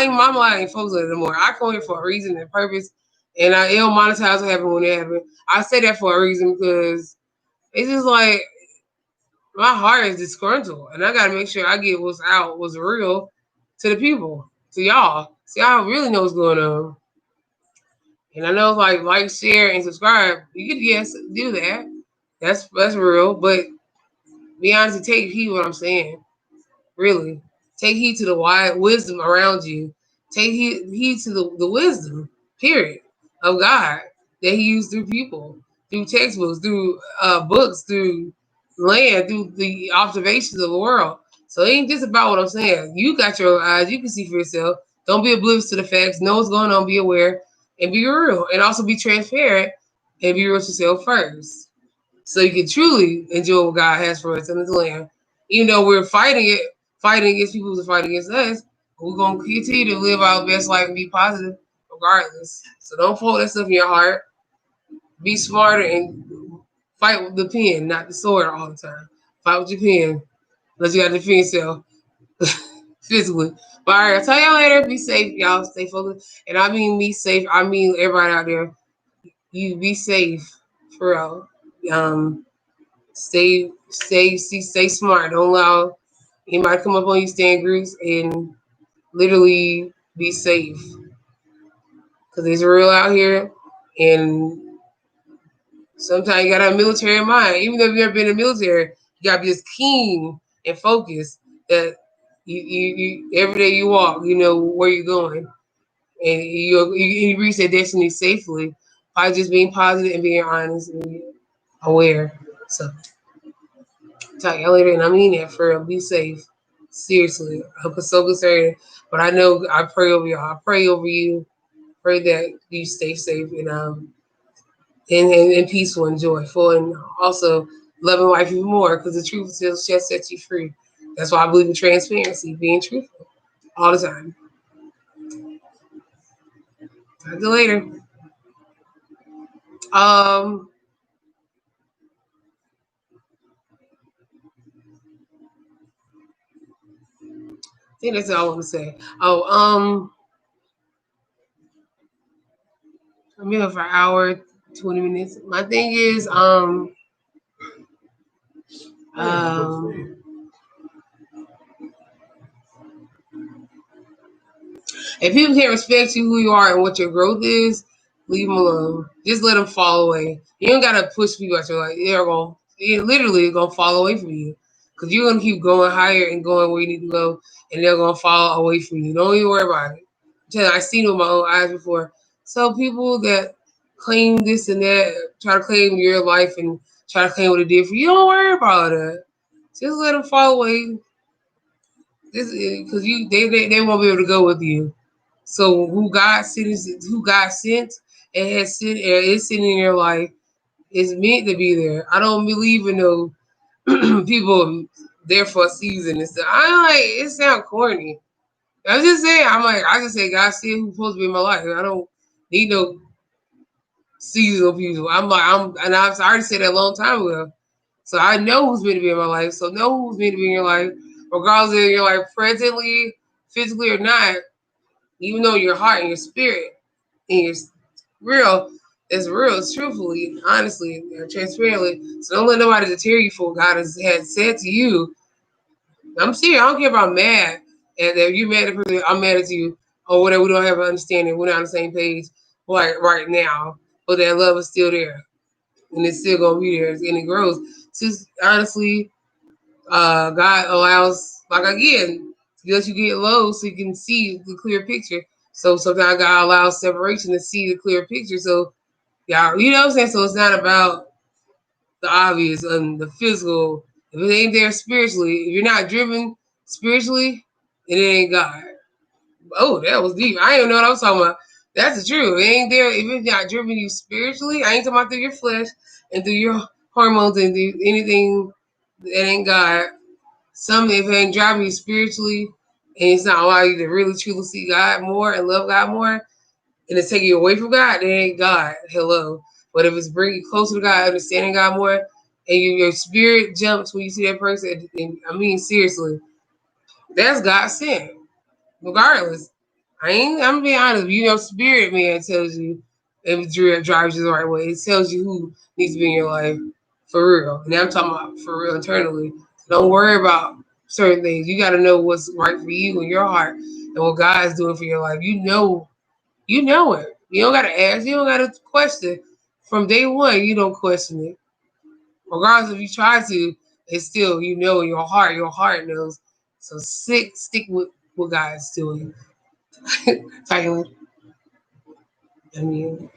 B: my mind ain't focused on it anymore. I come here for a reason and purpose, and it'll monetize what happened when it happened. I say that for a reason because it's just like my heart is disgruntled, and I gotta make sure I get what's real to the people, to y'all. See, I don't really know what's going on. And I know like, share, and subscribe. You could do that. That's real. But be honest and take heed what I'm saying. Really. Take heed to the wide wisdom around you. Take heed to the wisdom, period, of God that He used through people, through textbooks, through books, through land, through the observations of the world. So it ain't just about what I'm saying. You got your own eyes. You can see for yourself. Don't be oblivious to the facts. Know what's going on. Be aware and be real. And also be transparent and be real to yourself first. So you can truly enjoy what God has for us in His land. Even though we're fighting against people who fight against us, we're going to continue to live our best life and be positive regardless. So don't fold that stuff in your heart. Be smarter and fight with the pen, not the sword all the time. Fight with your pen. Unless you got to defend yourself physically. But all right, I'll tell y'all later. Be safe, y'all. Stay focused. And I mean me safe. I mean everybody out there. You be safe. For real. Stay smart. Don't allow anybody come up on you, stay in groups, and literally be safe. Because it's real out here, and sometimes you gotta have military mind. Even though you've never been in the military, You gotta be as keen and focused that you every day you walk, you know where you're going, and you reach that destiny safely by just being positive and being honest and being aware. So, talk y'all later, and I mean that for real. Be safe. Seriously, I'm so concerned, but I know I pray over y'all. I pray over you. Pray that you stay safe and peaceful and joyful, and also loving life even more because the truth shall set you free. That's why I believe in transparency, being truthful all the time. Talk to you later. I think that's all I want to say. I'm here for an hour, 20 minutes. My thing is, if people can't respect you, who you are, and what your growth is, leave them alone. Just let them fall away. You don't gotta push people out your life. They're literally gonna fall away from you because you're gonna keep going higher and going where you need to go, and they're gonna fall away from you. Don't even worry about it. I've seen it with my own eyes before. So people that claim this and that, try to claim your life and try to claim what it did for you, don't worry about that. Just let them fall away. Because they won't be able to go with you. So who God sent and has sent and is sitting in your life is meant to be there. I don't believe in no people there for a season and stuff. It sounds corny. I just say I just say God said who's supposed to be in my life. I don't need no seasonal people. And I've already said that a long time ago. So I know who's meant to be in my life. So know who's meant to be in your life, regardless of your life presently, physically or not. Even though your heart and your spirit and your real is real, it's truthfully, honestly, transparently. So don't let nobody deter you for what God has said to you. I'm serious. I don't care if I'm mad. And if you're mad at person, I'm mad at you. Or whatever, we don't have an understanding. We're not on the same page right now. But that love is still there. And it's still going to be there. And it grows. Just honestly, God allows, like again, to let you get low so you can see the clear picture. So sometimes God allows separation to see the clear picture. So, yeah, you know what I'm saying? So it's not about the obvious and the physical. If it ain't there spiritually, if you're not driven spiritually, it ain't God. Oh, that was deep. I didn't know what I was talking about. That's the truth. It ain't there. If it's not driven you spiritually, I ain't talking about through your flesh and through your hormones and through anything that ain't God. Some if it ain't driving you spiritually and it's not allowing you to really truly see God more and love God more and it's taking you away from God, it ain't God. Hello. But if it's bringing you closer to God, understanding God more, and your spirit jumps when you see that person, and I mean seriously, that's God sent. Regardless. I'm being honest, you know, spirit man tells you if it drives you the right way. It tells you who needs to be in your life for real. And I'm talking about for real internally. Don't worry about certain things. You got to know what's right for you and your heart and what God is doing for your life. You know it. You don't got to ask. You don't got to question. From day one, you don't question it. Regardless if you try to, it's still, you know, in your heart knows. So stick with what God's doing. Silent. I mean,